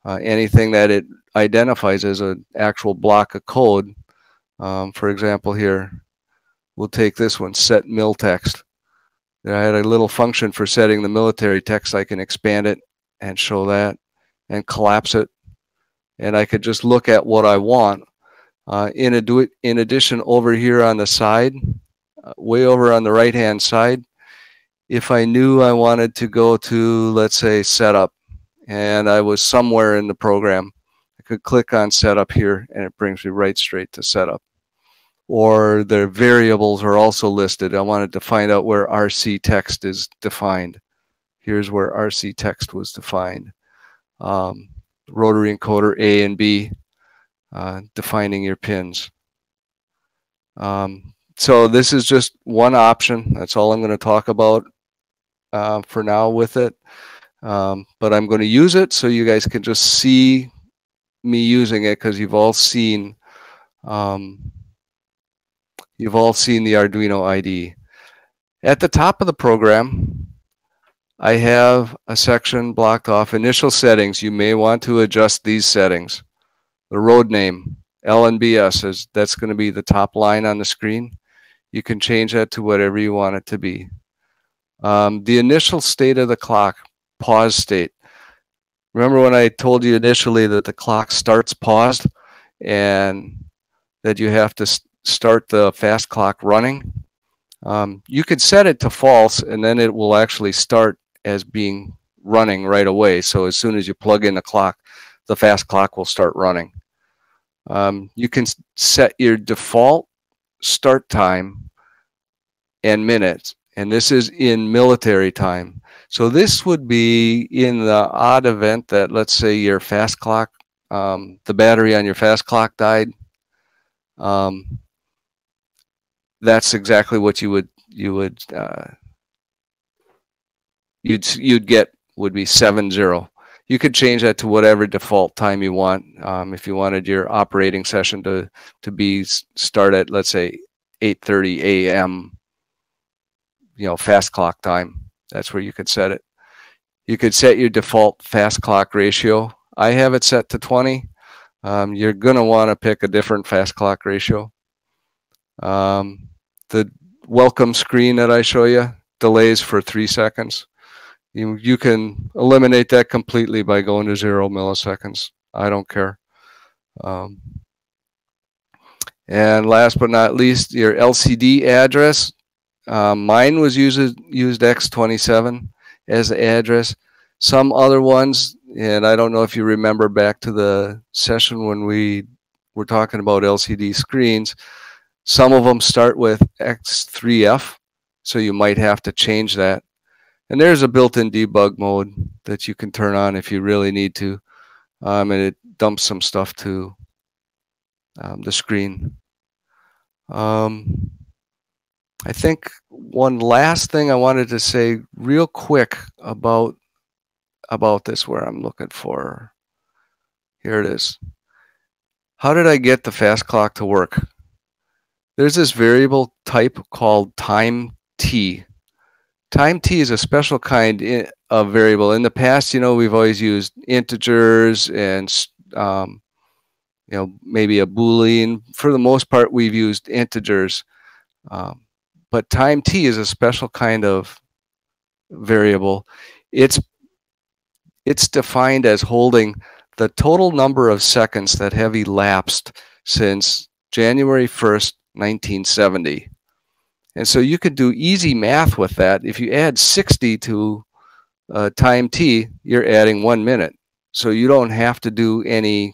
Anything that it identifies as an actual block of code, for example here, we'll take this one, set mil text. I had a little function for setting the military text. I can expand it and show that and collapse it, and I could just look at what I want. In addition, over here on the side, way over on the right hand side, if I knew I wanted to go to, let's say, setup, and I was somewhere in the program, I could click on setup here and it brings me right straight to setup. Or the variables are also listed. I wanted to find out where RC text is defined. Here's where RC text was defined. Rotary encoder A and B, defining your pins. So this is just one option. That's all I'm going to talk about for now with it. But I'm going to use it so you guys can just see me using it, because you've all seen the Arduino IDE. At the top of the program, I have a section blocked off, initial settings. You may want to adjust these settings. The road name, LNBS, that's going to be the top line on the screen. You can change that to whatever you want it to be. The initial state of the clock, pause state. Remember when I told you initially that the clock starts paused and that you have to start the fast clock running? You could set it to false, and then it will actually start as being running right away. So as soon as you plug in the clock, the fast clock will start running. You can set your default start time and minutes, and this is in military time. So this would be in the odd event that, let's say, your fast clock, the battery on your fast clock died. That's exactly what you'd get, would be 70. You could change that to whatever default time you want. If you wanted your operating session to start at, let's say, 8:30 a.m., fast clock time, that's where you could set it. You could set your default fast clock ratio. I have it set to 20. You're going to want to pick a different fast clock ratio. The welcome screen that I show you delays for 3 seconds. You can eliminate that completely by going to 0 milliseconds. I don't care. And last but not least, your LCD address. Mine was used X27 as the address. Some other ones, and I don't know if you remember back to the session when we were talking about LCD screens, some of them start with X3F, so you might have to change that. And there's a built-in debug mode that you can turn on if you really need to, and it dumps some stuff to the screen. I think one last thing I wanted to say real quick about this, where I'm looking for, here it is. How did I get the fast clock to work? There's this variable type called time t. Time t is a special kind of variable. In the past, we've always used integers and maybe a Boolean. For the most part, we've used integers. But time t is a special kind of variable. It's defined as holding the total number of seconds that have elapsed since January 1st, 1970. And so you could do easy math with that. If you add 60 to time t, you're adding 1 minute. So you don't have to do any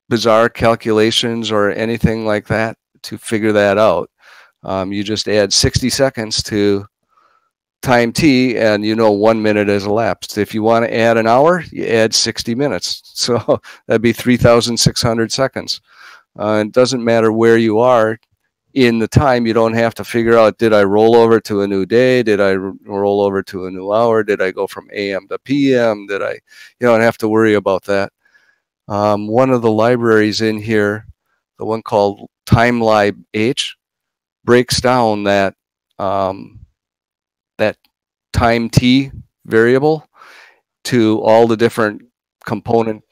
bizarre calculations or anything like that to figure that out. You just add 60 seconds to time t, and 1 minute has elapsed. If you want to add an hour, you add 60 minutes. So that'd be 3,600 seconds. It doesn't matter where you are in the time. You don't have to figure out, did I roll over to a new day? Did I roll over to a new hour? Did I go from AM to PM? You don't have to worry about that. One of the libraries in here, the one called TimeLib-H, breaks down that time t variable to all the different component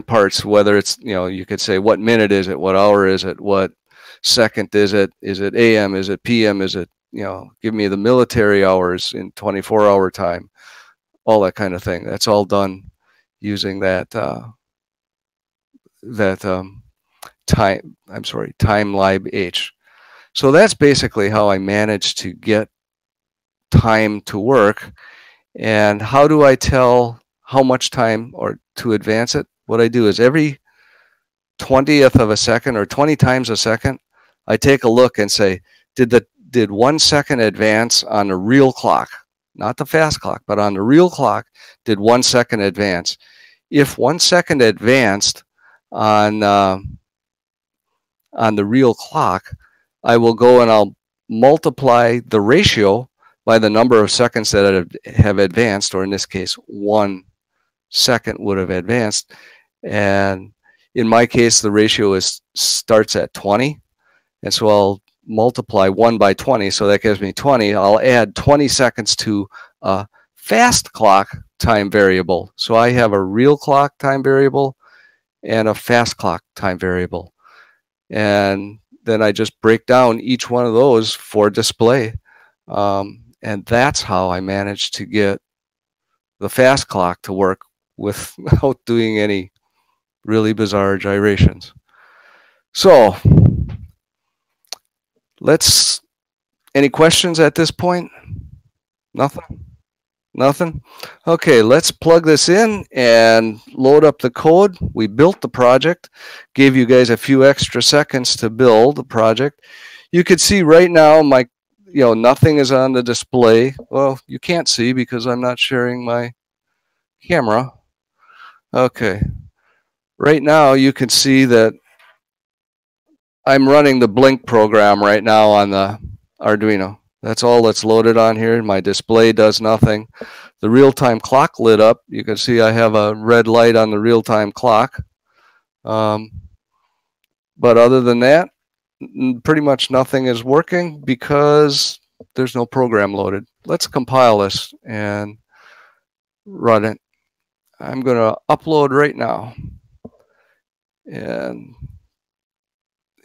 parts, whether it's, you could say, what minute is it, what hour is it, what second is it AM, is it PM, is it, give me the military hours in 24-hour time, all that kind of thing. That's all done using that TimeLib-H. So that's basically how I managed to get time to work. And how do I tell how much time or to advance it? What I do is every 20th of a second or 20 times a second, I take a look and say, did 1 second advance on the real clock, not the fast clock, but on the real clock, did 1 second advance? If 1 second advanced on the real clock, I will go and I'll multiply the ratio by the number of seconds that have advanced, or in this case, 1 second would have advanced. And in my case, the ratio starts at 20. And so I'll multiply 1 by 20. So that gives me 20. I'll add 20 seconds to a fast clock time variable. So I have a real clock time variable and a fast clock time variable. And then I just break down each one of those for display. And that's how I managed to get the fast clock to work without doing any really bizarre gyrations. So any questions at this point? Nothing? Nothing? Okay, let's plug this in and load up the code. We built the project, gave you guys a few extra seconds to build the project. You could see right now nothing is on the display. Well, you can't see because I'm not sharing my camera. Okay. Right now you can see that I'm running the Blink program right now on the Arduino. That's all that's loaded on here. My display does nothing. The real-time clock lit up. You can see I have a red light on the real-time clock. But other than that, pretty much nothing is working because there's no program loaded. Let's compile this and run it. I'm going to upload right now. And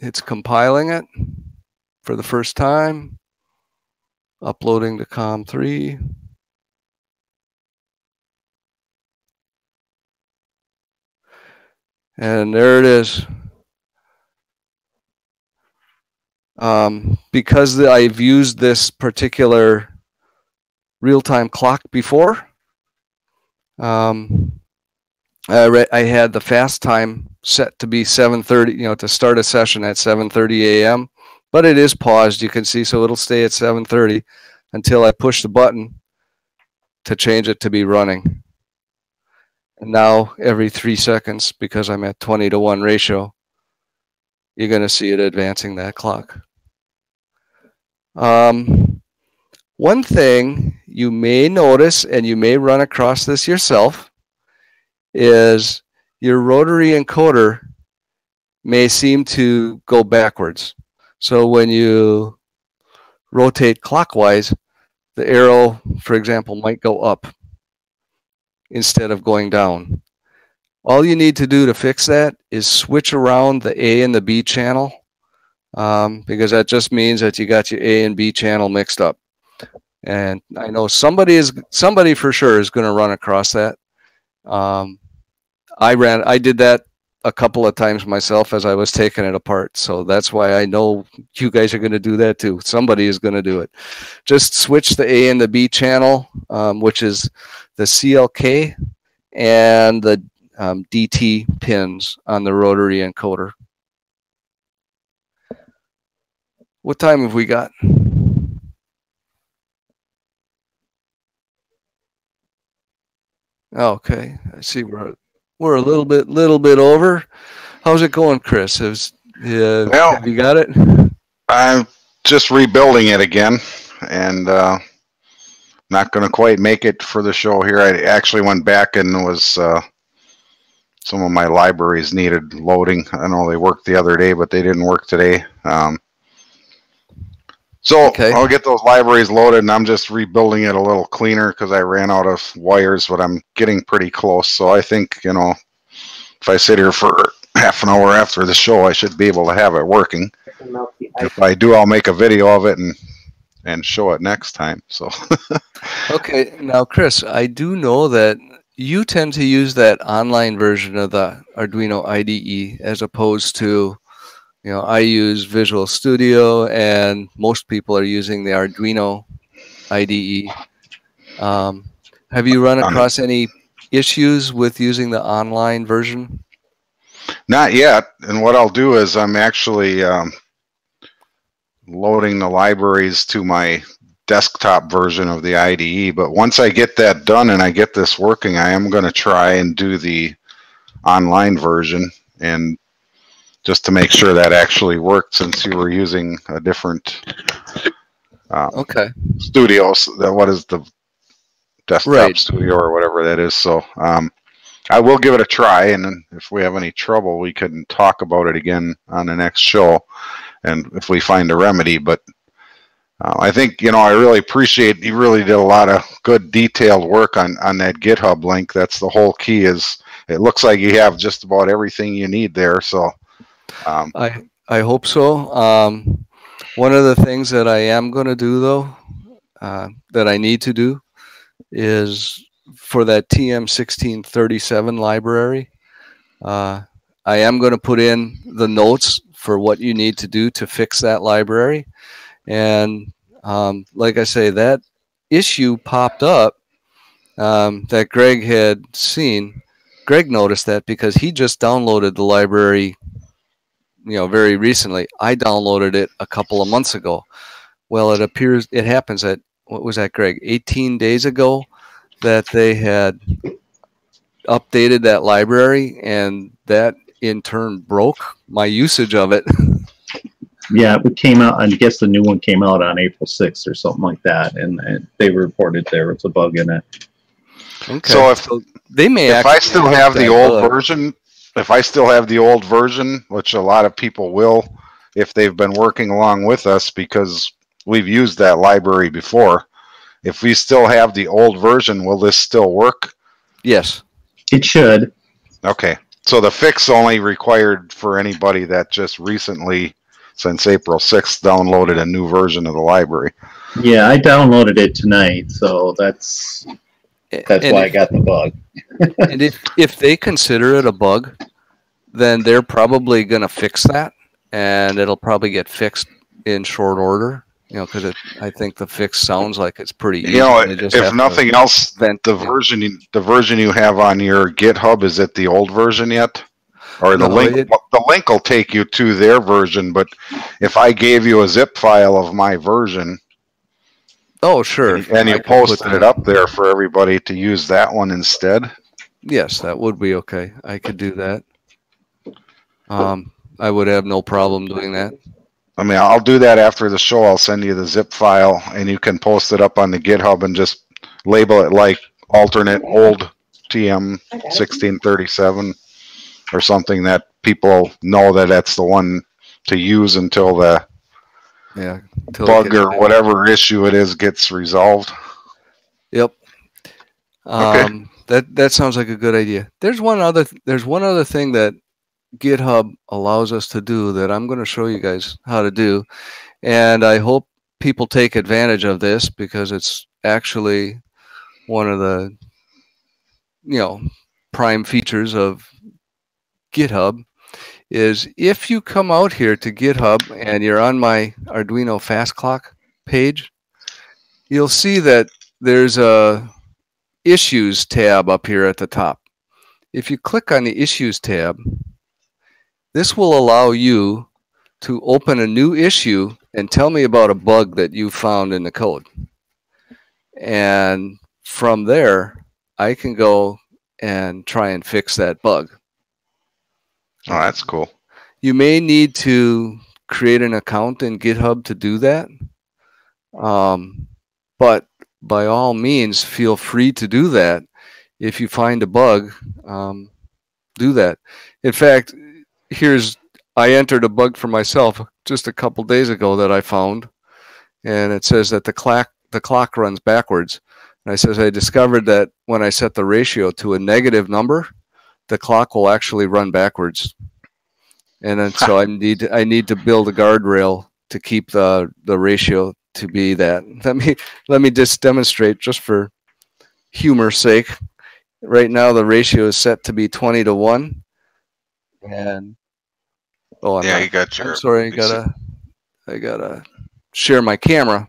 it's compiling it for the first time. Uploading to COM3. And there it is. Because I've used this particular real-time clock before, I had the fast time set to be 7:30, to start a session at 7:30 a.m., but it is paused, you can see, so it'll stay at 7:30 until I push the button to change it to be running. And now every 3 seconds, because I'm at 20-to-1 ratio, you're going to see it advancing that clock. One thing you may notice, and you may run across this yourself, is your rotary encoder may seem to go backwards. So when you rotate clockwise, the arrow, for example, might go up instead of going down. All you need to do to fix that is switch around the A and the B channel, because that just means that you got your A and B channel mixed up. And I know somebody for sure is going to run across that. I did that a couple of times myself as I was taking it apart. So that's why I know you guys are going to do that too. Somebody is going to do it. Just switch the A and the B channel, which is the CLK and the DT pins on the rotary encoder. What time have we got? Okay, I see we're a little bit over. How's it going, Chris? Have you got it? I'm just rebuilding it again, and not going to quite make it for the show here. I actually went back and was some of my libraries needed loading. I know they worked the other day, but they didn't work today. So okay. I'll get those libraries loaded, and I'm just rebuilding it a little cleaner because I ran out of wires, but I'm getting pretty close. So I think, if I sit here for half an hour after the show, I should be able to have it working. If I do, I'll make a video of it and show it next time. So okay, now Chris, I do know that you tend to use that online version of the Arduino IDE as opposed to, I use Visual Studio, and most people are using the Arduino IDE. Have you run across any issues with using the online version? Not yet. And what I'll do is I'm actually loading the libraries to my desktop version of the IDE. But once I get that done and I get this working, I am going to try and do the online version, and just to make sure that actually worked, since you were using a different studios. What is the desktop studio or whatever that is? So I will give it a try, and then if we have any trouble, we can talk about it again on the next show, and if we find a remedy. But I think, I really appreciate, you really did a lot of good detailed work on that GitHub link. That's the whole key. Is it looks like you have just about everything you need there. So I hope so. One of the things that I am going to do, though, that I need to do, is for that TM1637 library, I am going to put in the notes for what you need to do to fix that library. And like I say, that issue popped up that Greg had seen. Greg noticed that because he just downloaded the library very recently. I downloaded it a couple of months ago. Well, it happens at, what was that, Greg, 18 days ago, that they had updated that library, and that in turn broke my usage of it. Yeah, it came out. I guess the new one came out on April 6th or something like that, and they reported there was a bug in it. Okay. So if they may, if I still have the old bug. version, if I still have the old version, which a lot of people will, if they've been working along with us because we've used that library before, if we still have the old version, will this still work? Yes. It should. Okay. So the fix only required for anybody that just recently, since April 6th, downloaded a new version of the library. Yeah, I downloaded it tonight, so that's why I got the bug. And if they consider it a bug, then they're probably going to fix that, and it'll probably get fixed in short order. You know, because I think the fix sounds like it's pretty easy. You know, if nothing else, the version you have on your GitHub, is it the old version yet? Or the link will take you to their version, but if I gave you a zip file of my version, oh sure, and you posted it up there for everybody to use that one instead, yes, that would be okay. I could do that. I would have no problem doing that. I mean, I'll do that after the show. I'll send you the zip file, and you can post it up on the GitHub and just label it like alternate old TM 1637 or something, that people know that that's the one to use until the bug or whatever issue it is gets resolved. Yep. Okay. That sounds like a good idea. There's one other thing that GitHub allows us to do that I'm going to show you guys how to do, and I hope people take advantage of this, because it's actually one of the prime features of GitHub. Is if you come out here to GitHub and you're on my Arduino Fast Clock page, you'll see that there's a Issues tab up here at the top. If you click on the Issues tab, this will allow you to open a new issue and tell me about a bug that you found in the code. And from there, I can go and try and fix that bug. Oh, that's cool. You may need to create an account in GitHub to do that. But by all means, feel free to do that. If you find a bug, do that. In fact, I entered a bug for myself just a couple days ago that I found, and it says that the clock runs backwards. And I says I discovered that when I set the ratio to a negative number, the clock will actually run backwards. And then so I need to build a guardrail to keep the ratio to be that. Let me just demonstrate, just for humor's sake. Right now the ratio is set to be 20-1. And you got your. I'm sorry, I gotta share my camera.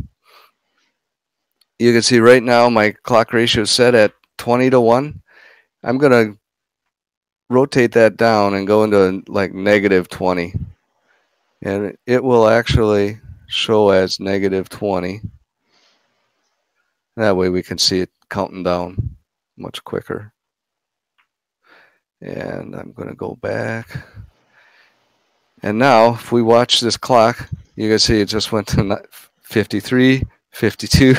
You can see right now my clock ratio is set at 20-1. I'm gonna rotate that down and go into like -20, and it will actually show as -20. That way we can see it counting down much quicker. And I'm going to go back. And now, if we watch this clock, you can see it just went to 53, 52,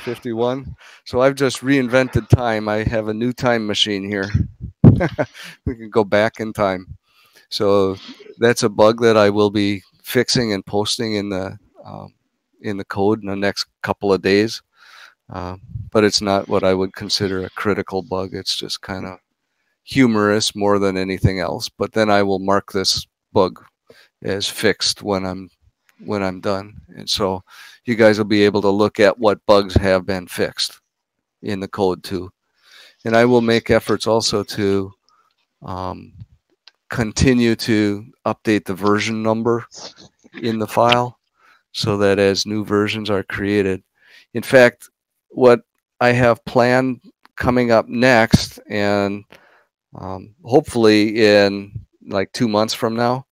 51. So I've just reinvented time. I have a new time machine here. We can go back in time. So that's a bug that I will be fixing and posting in the code in the next couple of days. But it's not what I would consider a critical bug. It's just kind of humorous more than anything else. But then I will mark this bug as fixed when I'm done. And so you guys will be able to look at what bugs have been fixed in the code too. And I will make efforts also to continue to update the version number in the file so that as new versions are created. In fact, what I have planned coming up next, and hopefully in like 2 months from now,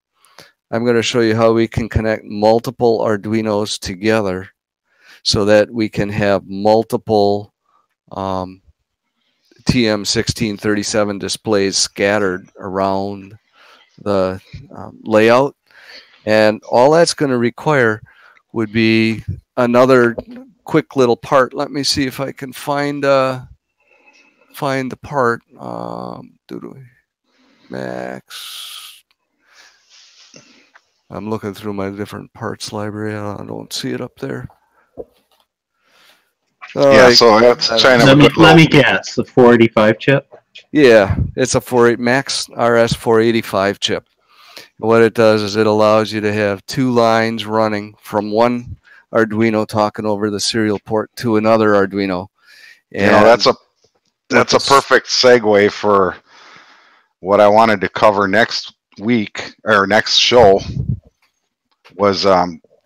I'm going to show you how we can connect multiple Arduinos together so that we can have multiple TM1637 displays scattered around the layout. And all that's going to require would be another quick little part. Let me see if I can find the part. Max. I'm looking through my different parts library. I don't see it up there. Yeah, so that's trying to let me guess, the 485 chip. Yeah, it's a 48 Max RS 485 chip. What it does is it allows you to have two lines running from one Arduino talking over the serial port to another Arduino. And you know, that's a perfect segue for what I wanted to cover next week or next show was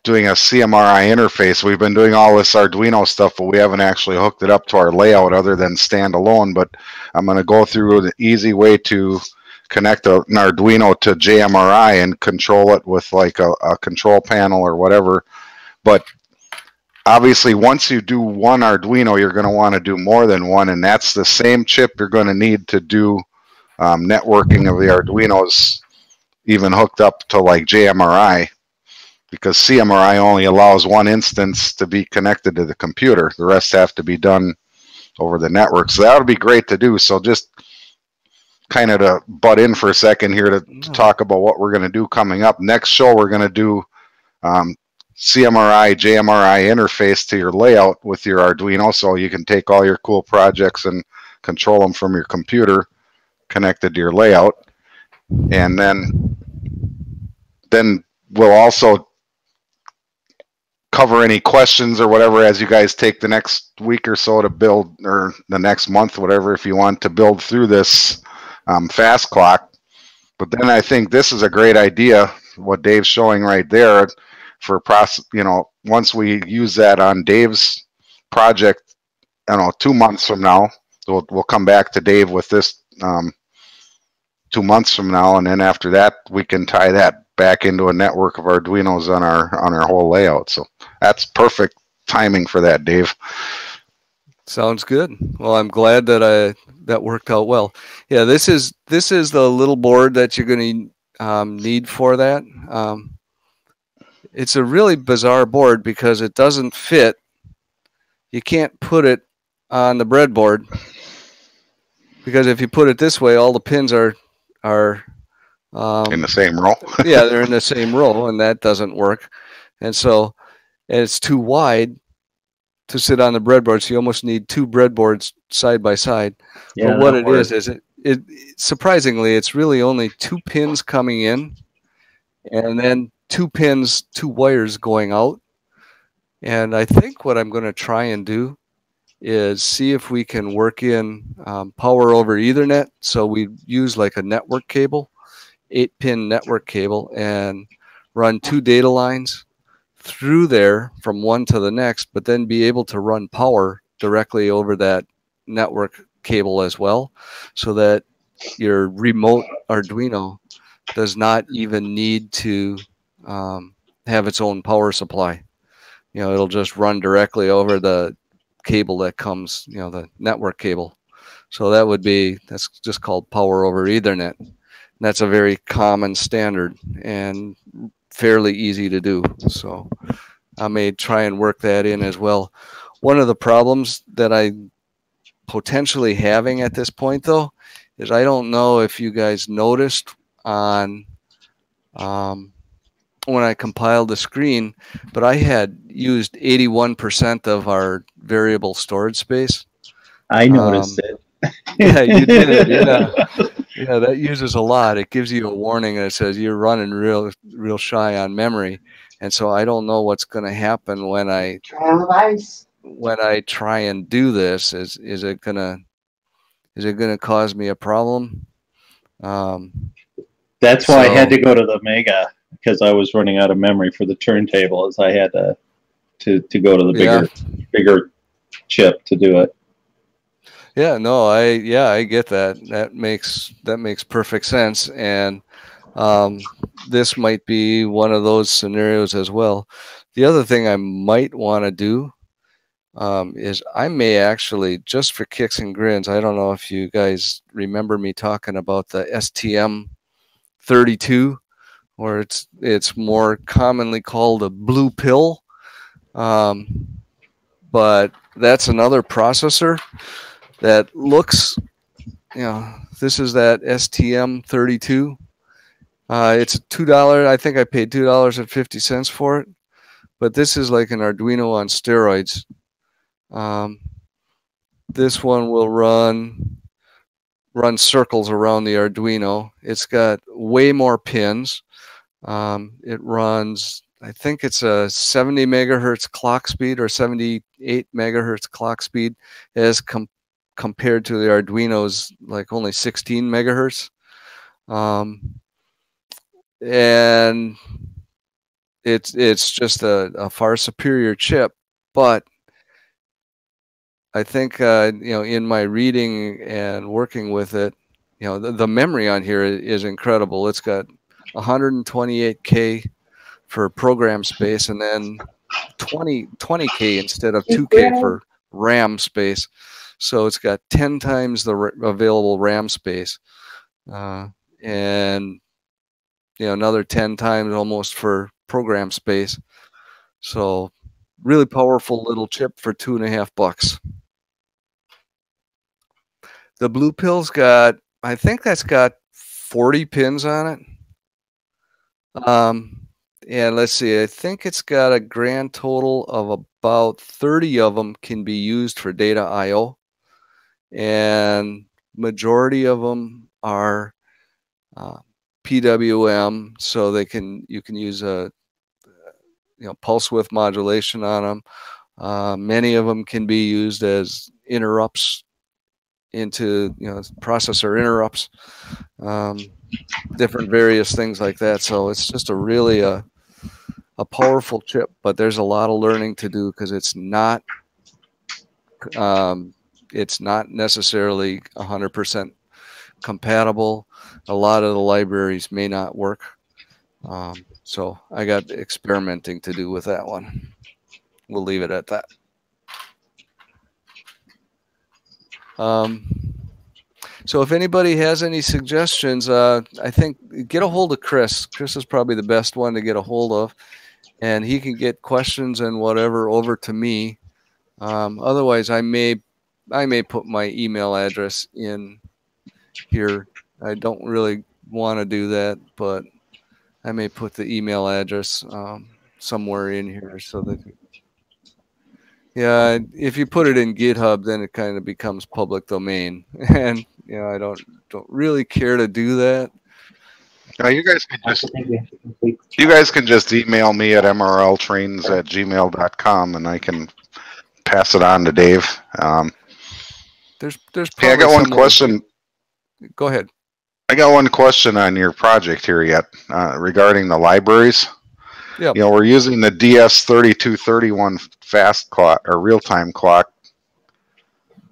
doing a CMRI interface. We've been doing all this Arduino stuff, but we haven't actually hooked it up to our layout other than standalone. But I'm going to go through the easy way to connect an Arduino to JMRI and control it with like a control panel or whatever. But obviously, once you do one Arduino, you're going to want to do more than one, and that's the same chip you're going to need to do networking of the Arduinos, even hooked up to like JMRI, because CMRI only allows one instance to be connected to the computer. The rest have to be done over the network. So that would be great to do. So just kind of to butt in for a second here to talk about what we're going to do coming up. Next show, we're going to do CMRI, JMRI interface to your layout with your Arduino, so you can take all your cool projects and control them from your computer connected to your layout. And then we'll also cover any questions or whatever as you guys take the next week or so to build, or the next month, whatever, if you want to build through this fast clock. But then I think this is a great idea, what Dave's showing right there, for process. You know, once we use that on Dave's project, 2 months from now, we'll come back to Dave with this 2 months from now, and then after that we can tie that back into a network of Arduinos on our whole layout. So that's perfect timing for that, Dave. Sounds good. Well, I'm glad that that worked out well. Yeah, this is the little board that you're going to need for that. It's a really bizarre board because it doesn't fit. You can't put it on the breadboard, because if you put it this way, all the pins are in the same row. Yeah, they're in the same row, and that doesn't work. And so it's too wide to sit on the breadboard, so you almost need two breadboards side by side. Yeah, but what it is it surprisingly, it's really only two pins coming in, and then two wires going out. And I think what I'm going to try and do is see if we can work in power over Ethernet. So we use like a network cable, 8-pin network cable, and run two data lines through there from one to the next, but then be able to run power directly over that network cable as well, so that your remote Arduino does not even need to have its own power supply. It'll just run directly over the cable that comes, the network cable. So that's just called power over Ethernet. And that's a very common standard and fairly easy to do. So I may try and work that in as well. One of the problems that I'm potentially having at this point, though, is I don't know if you guys noticed on when I compiled the screen, but I had used 81% of our variable storage space. I noticed it. Yeah, you did it. Yeah, that uses a lot. It gives you a warning that says you're running real shy on memory. And so I don't know what's going to happen when I try and do this. Is it gonna cause me a problem? That's why I had to go to the Mega, because I was running out of memory for the turntable, as I had to go to the bigger chip to do it. Yeah, no, I get that. That makes perfect sense, and this might be one of those scenarios as well. The other thing I might want to do is I may actually, just for kicks and grins, I don't know if you guys remember me talking about the STM32, or it's more commonly called a blue pill. But that's another processor that looks, this is that STM32. It's $2. I think I paid $2.50 for it. But this is like an Arduino on steroids. This one will run circles around the Arduino. It's got way more pins. It runs, I think it's a 70 megahertz clock speed or 78 megahertz clock speed as compared to the Arduino's like only 16 megahertz. And it's just a far superior chip, but I think in my reading and working with it, the memory on here is incredible. It's got 128K for program space, and then 20K instead of 2K for RAM space. So it's got 10 times the available RAM space, and another 10 times almost for program space. So really powerful little chip for $2.50. The blue pill's got, I think that's got 40 pins on it. And let's see, I think it's got a grand total of about 30 of them can be used for data I/O, and majority of them are PWM, so you can use a pulse width modulation on them. Many of them can be used as interrupts into processor interrupts, different various things like that. So it's just a really a powerful chip, but there's a lot of learning to do because it's not necessarily 100% compatible. A lot of the libraries may not work, so I got experimenting to do with that one. We'll leave it at that. So if anybody has any suggestions, I think get a hold of Chris. Chris is probably the best one to get a hold of, and he can get questions and whatever over to me. Otherwise, I may put my email address in here. I don't really want to do that, but I may put the email address somewhere in here so that. Yeah, if you put it in GitHub, then it kind of becomes public domain, and I don't really care to do that. You guys can just email me at mrltrains@gmail.com, and I can pass it on to Dave. There's hey, I got one question. Go ahead. I got one question on your project here yet regarding the libraries. Yep. We're using the DS3231 fast clock or real-time clock,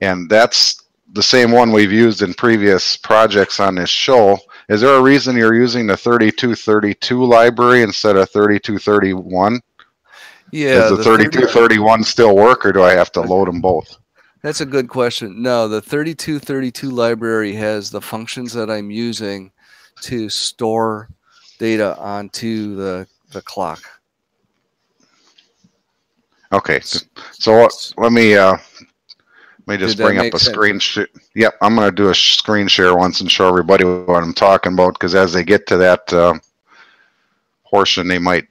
and that's the same one we've used in previous projects on this show. Is there a reason you're using the 3232 library instead of 3231? Yeah. Does the 3231 still work, or do I have to load them both? That's a good question. No, the 3232 library has the functions that I'm using to store data onto the clock. Okay, so let me just bring up a screen share. Yep, I'm going to do a screen share once and show everybody what I'm talking about, because as they get to that portion, they might.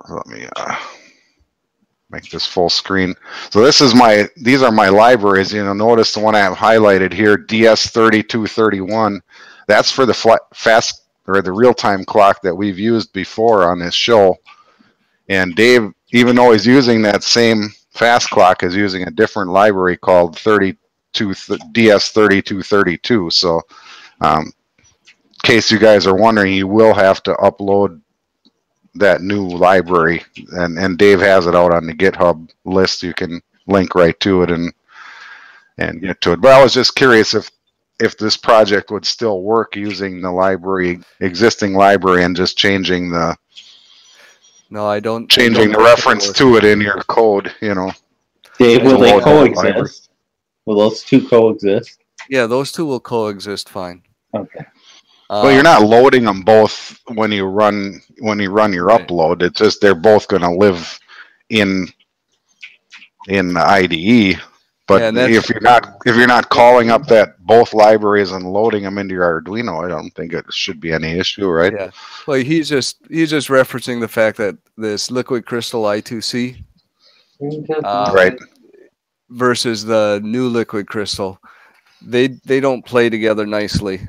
Let me make this full screen. So these are my libraries. Notice the one I have highlighted here, DS3231. That's for the fast or the real-time clock that we've used before on this show. And Dave, even though he's using that same fast clock, is using a different library called DS3232. So in case you guys are wondering, you will have to upload that new library, and Dave has it out on the GitHub list. You can link right to it and get to it. But I was just curious if this project would still work using the existing library and just changing the reference to it in your code, Dave, will they coexist? Will those two coexist? Yeah, those two will coexist fine. Okay. Well, you're not loading them both when you run your Right. upload. It's just they're both going to live in the IDE. But Yeah, and if you're not calling up that both libraries and loading them into your Arduino, I don't think it should be any issue, right? Yeah. Well, he's just referencing the fact that this liquid crystal I2C Right. versus the new liquid crystal, they don't play together nicely.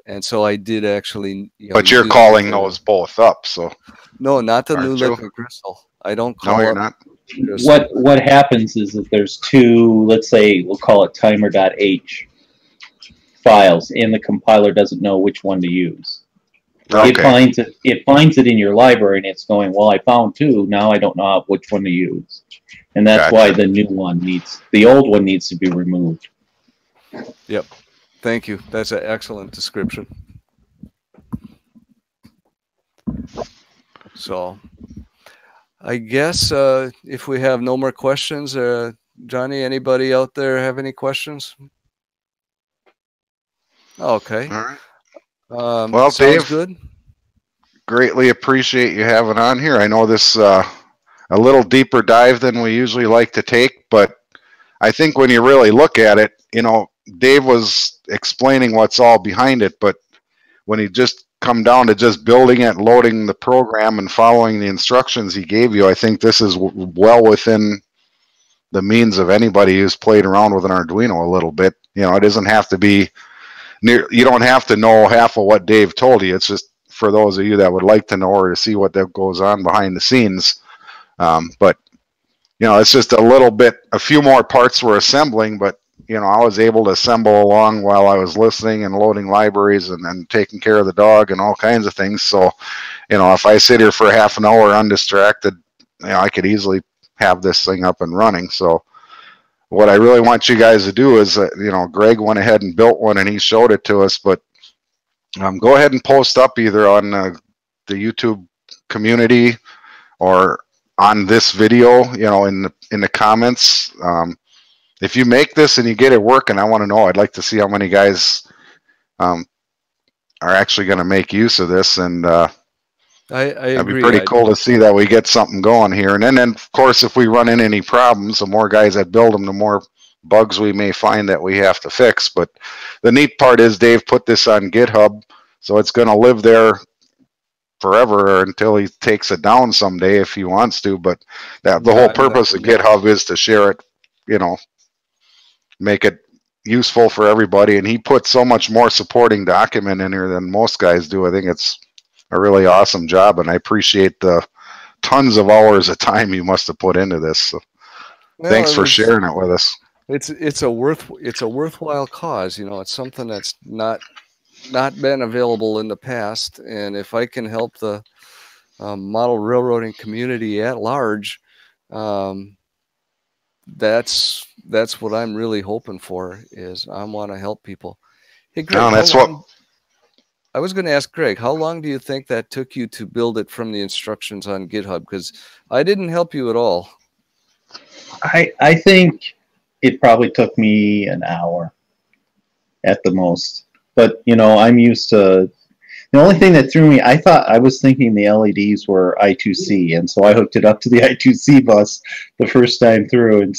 And so I did actually. But you're calling those both up, so no, not the new aren't you? liquid crystal. I don't call No, you're up not. crystal. What happens is that there's two, let's say we'll call it timer.h files, and the compiler doesn't know which one to use. Okay. It finds it in your library, and it's going, well, I found two, now I don't know which one to use. And that's why the old one needs to be removed. Yep. Thank you. That's an excellent description. So I guess if we have no more questions, Johnny, anybody out there have any questions? Okay. All right. Well, sounds Dave, good. Greatly appreciate you having on here. I know this a little deeper dive than we usually like to take, but I think when you really look at it, Dave was explaining what's all behind it, but when he just come down to just building it, loading the program, and following the instructions he gave you, I think this is well within the means of anybody who's played around with an Arduino a little bit. It doesn't have to be near. You don't have to know half of what Dave told you. It's just for those of you that would like to know or to see what that goes on behind the scenes. But it's just a few more parts we're assembling, but I was able to assemble along while I was listening and loading libraries and then taking care of the dog and all kinds of things. So, if I sit here for half an hour undistracted, I could easily have this thing up and running. So what I really want you guys to do is, Greg went ahead and built one and he showed it to us, but go ahead and post up either on the YouTube community or on this video, in the comments. If you make this and you get it working, I want to know. I'd like to see how many guys are actually going to make use of this, and I that'd agree. be pretty cool to see that we get something going here. And then, of course, if we run into any problems, the more guys that build them, the more bugs we may find that we have to fix. But the neat part is Dave put this on GitHub, so it's going to live there forever until he takes it down someday if he wants to. But the whole purpose of GitHub is to share it, make it useful for everybody. And he put so much more supporting document in here than most guys do. I think it's a really awesome job, and I appreciate the tons of hours of time you must have put into this. So thanks for sharing it with us. It's a worthwhile cause. It's something that's not been available in the past, and if I can help the model railroading community at large, that's what I'm really hoping for. Is I want to help people. Hey, Greg, I was going to ask Greg, how long do you think that took you to build it from the instructions on GitHub? Because I didn't help you at all. I think it probably took me an hour at the most. But, I'm used to... The only thing that threw me, I was thinking the LEDs were I2C, and so I hooked it up to the I2C bus the first time through and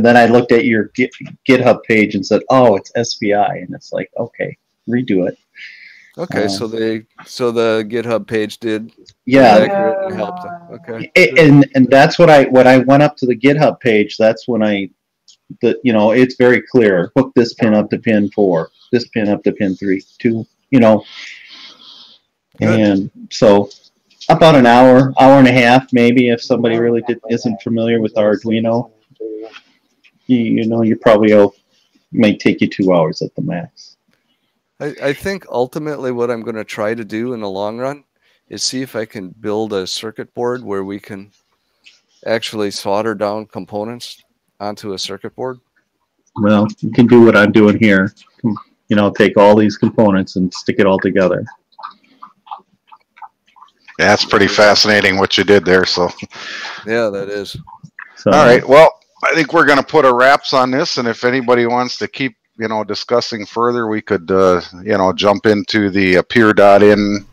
then I looked at your GitHub page and said, oh, it's SPI, and it's like, okay, redo it. Okay, so the GitHub page did accurate and helped. Okay, and that's what I went up to the GitHub page. That's when it's very clear. Hook this pin up to pin 4, this pin up to pin 3, 2. And so about an hour and a half, maybe, if somebody really isn't familiar with Arduino, you probably may take you 2 hours at the max. I think ultimately what I'm going to try to do in the long run is see if I can build a circuit board where we can actually solder down components onto a circuit board. Well, you can do what I'm doing here. Take all these components and stick it all together. Yeah, that's pretty fascinating what you did there. So, yeah, that is. So, all right. Well, I think we're going to put a wraps on this, and if anybody wants to keep discussing further, we could, jump into the appear.in.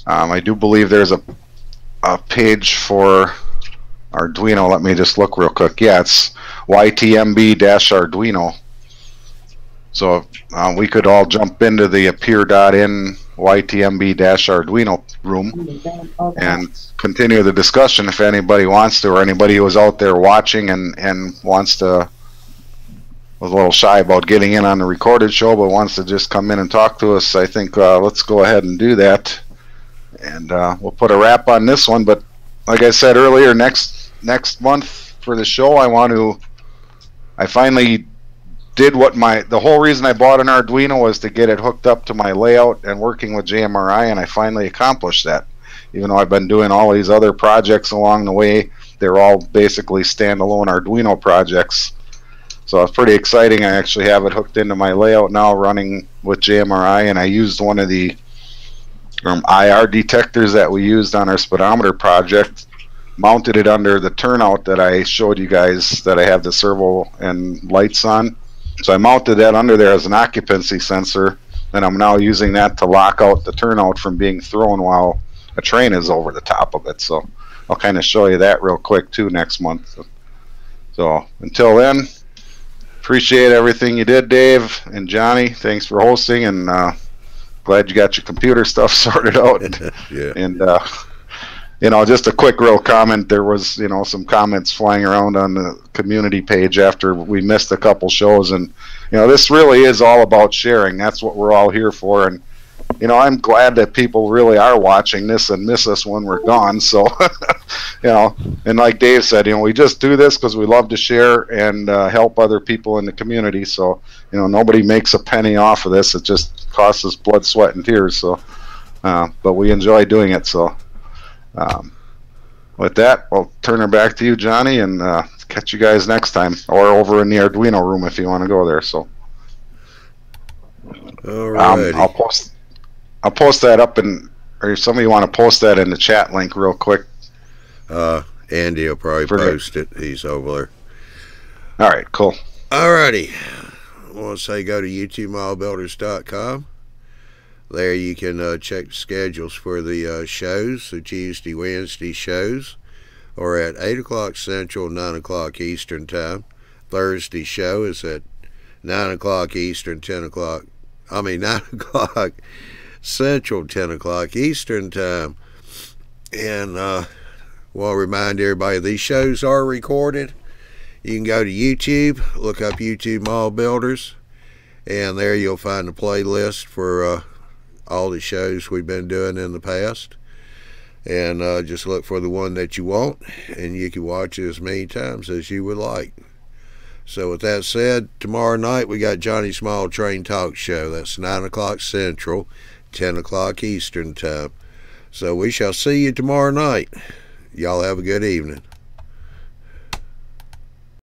I do believe there's a page for Arduino. Let me just look real quick. Yeah, it's YTMB-Arduino. So we could all jump into the appear.in YTMB-Arduino room and continue the discussion if anybody wants to, or anybody who was out there watching and wants to, was a little shy about getting in on the recorded show but wants to just come in and talk to us. I think let's go ahead and do that, and we'll put a wrap on this one. But like I said earlier, next month for the show, I finally did the whole reason I bought an Arduino was to get it hooked up to my layout and working with JMRI, and I finally accomplished that. Even though I've been doing all these other projects along the way, they're all basically standalone Arduino projects. So it's pretty exciting. I actually have it hooked into my layout now, running with JMRI, and I used one of the IR detectors that we used on our speedometer project, mounted it under the turnout that I showed you guys that I have the servo and lights on. So I mounted that under there as an occupancy sensor, and I'm now using that to lock out the turnout from being thrown while a train is over the top of it. So I'll kind of show you that real quick too next month. So until then, appreciate everything you did, Dave and Johnny. Thanks for hosting, and glad you got your computer stuff sorted out. Yeah. And just a quick real comment. There was, some comments flying around on the community page after we missed a couple shows, and this really is all about sharing. That's what we're all here for, and I'm glad that people really are watching this and miss us when we're gone. So, and like Dave said, we just do this because we love to share and help other people in the community. So, nobody makes a penny off of this. It just costs us blood, sweat, and tears. So, but we enjoy doing it. So. With that, I'll turn it back to you, Johnny, and catch you guys next time, or over in the Arduino room if you want to go there. So, I'll post that up, or if somebody want to post that in the chat link real quick. Andy will probably post it. He's over there. All right, cool. Alrighty, I want to say go to YouTubeModelBuilders.com. There you can check the schedules for the shows, the Tuesday, Wednesday shows, or at 8 o'clock Central, 9 o'clock Eastern Time. Thursday show is at 9 o'clock Eastern, 9 o'clock Central, 10 o'clock Eastern Time. And want to remind everybody, these shows are recorded. You can go to YouTube, look up YouTube Model Builders, and there you'll find a playlist for all the shows we've been doing in the past, and just look for the one that you want, and you can watch it as many times as you would like. So with that said, tomorrow night we got Johnny's Small Train Talk Show. That's 9 o'clock Central, 10 o'clock Eastern Time. So we shall see you tomorrow night. Y'all have a good evening.